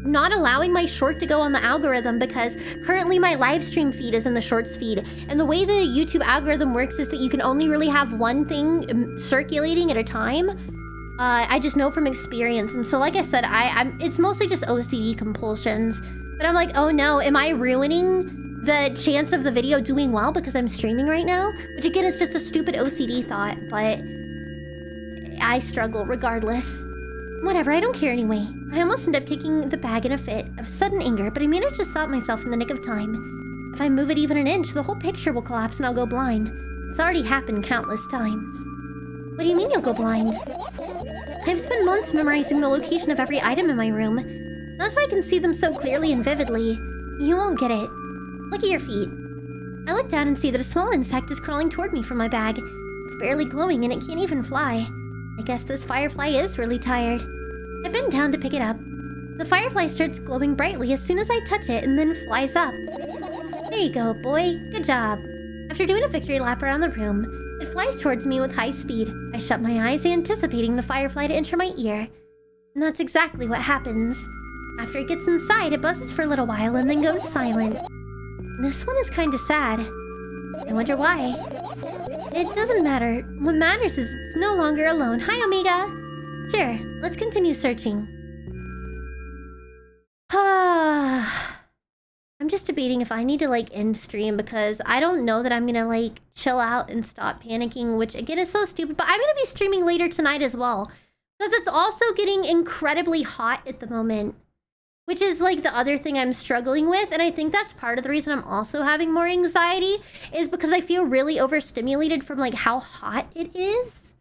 not allowing my short to go on the algorithm because currently my live stream feed is in the shorts feed. And the way the YouTube algorithm works is that you can only really have one thing circulating at a time. I just know from experience. And so like I said, it's mostly just OCD compulsions. But I'm like, oh no, am I ruining the chance of the video doing well because I'm streaming right now? Which again is just a stupid OCD thought, but I struggle regardless. Whatever, I don't care anyway. I almost ended up kicking the bag in a fit of sudden anger, but I managed to stop myself in the nick of time. If I move it even an inch, the whole picture will collapse and I'll go blind. It's already happened countless times. What do you mean you'll go blind? I've spent months memorizing the location of every item in my room. That's why I can see them so clearly and vividly. You won't get it. Look at your feet. I look down and see that a small insect is crawling toward me from my bag. It's barely glowing and it can't even fly. I guess this firefly is really tired. I bend down to pick it up. The firefly starts glowing brightly as soon as I touch it and then flies up. There you go, boy. Good job. After doing a victory lap around the room, it flies towards me with high speed. I shut my eyes, anticipating the firefly to enter my ear. And that's exactly what happens. After it gets inside, it buzzes for a little while and then goes silent. This one is kinda sad. I wonder why. It doesn't matter. What matters is it's no longer alone. Hi, Omega! Sure, let's continue searching. I'm just debating if I need to, like, end stream because I don't know that I'm gonna, like, chill out and stop panicking, which, again, is so stupid. But I'm gonna be streaming later tonight as well. Because it's also getting incredibly hot at the moment. Which is, like, the other thing I'm struggling with. And I think that's part of the reason I'm also having more anxiety. Is because I feel really overstimulated from, like, how hot it is.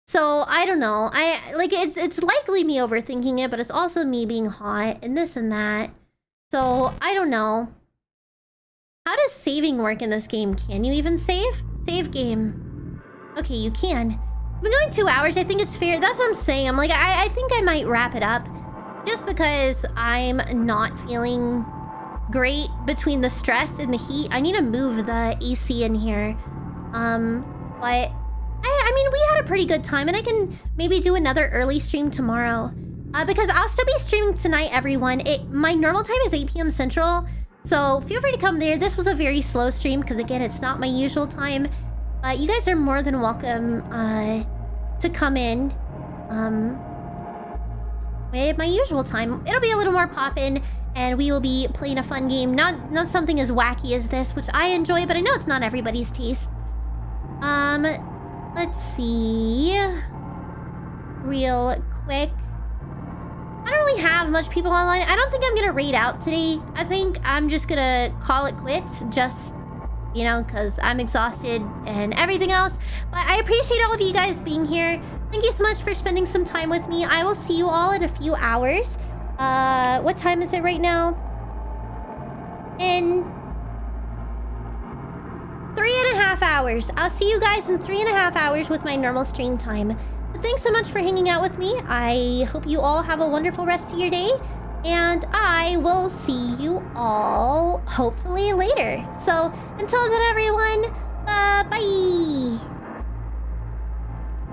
So, I don't know. It's likely me overthinking it, but it's also me being hot and this and that. So, I don't know. How does saving work in this game? Can you even save? Save game. Okay, you can. I've been going 2 hours. I think it's fair. That's what I'm saying. I'm like, I think I might wrap it up. Just because I'm not feeling great between the stress and the heat. I need to move the AC in here. But I mean, we had a pretty good time, and I can maybe do another early stream tomorrow. Because I'll still be streaming tonight, everyone. My normal time is 8 p.m. Central, so feel free to come there. This was a very slow stream, because again, it's not my usual time. But you guys are more than welcome to come in. At my usual time. It'll be a little more poppin', and we will be playing a fun game. Not something as wacky as this, which I enjoy, but I know it's not everybody's tastes. Let's see. Real quick. I don't really have much people online. I don't think I'm gonna raid out today. I think I'm just gonna call it quits, just, you know, because I'm exhausted and everything else. But I appreciate all of you guys being here. Thank you so much for spending some time with me. I will see you all in a few hours. What time is it right now? In 3.5 hours. I'll see you guys in 3.5 hours with my normal stream time. But thanks so much for hanging out with me. I hope you all have a wonderful rest of your day. And I will see you all hopefully later. So until then, everyone, bye.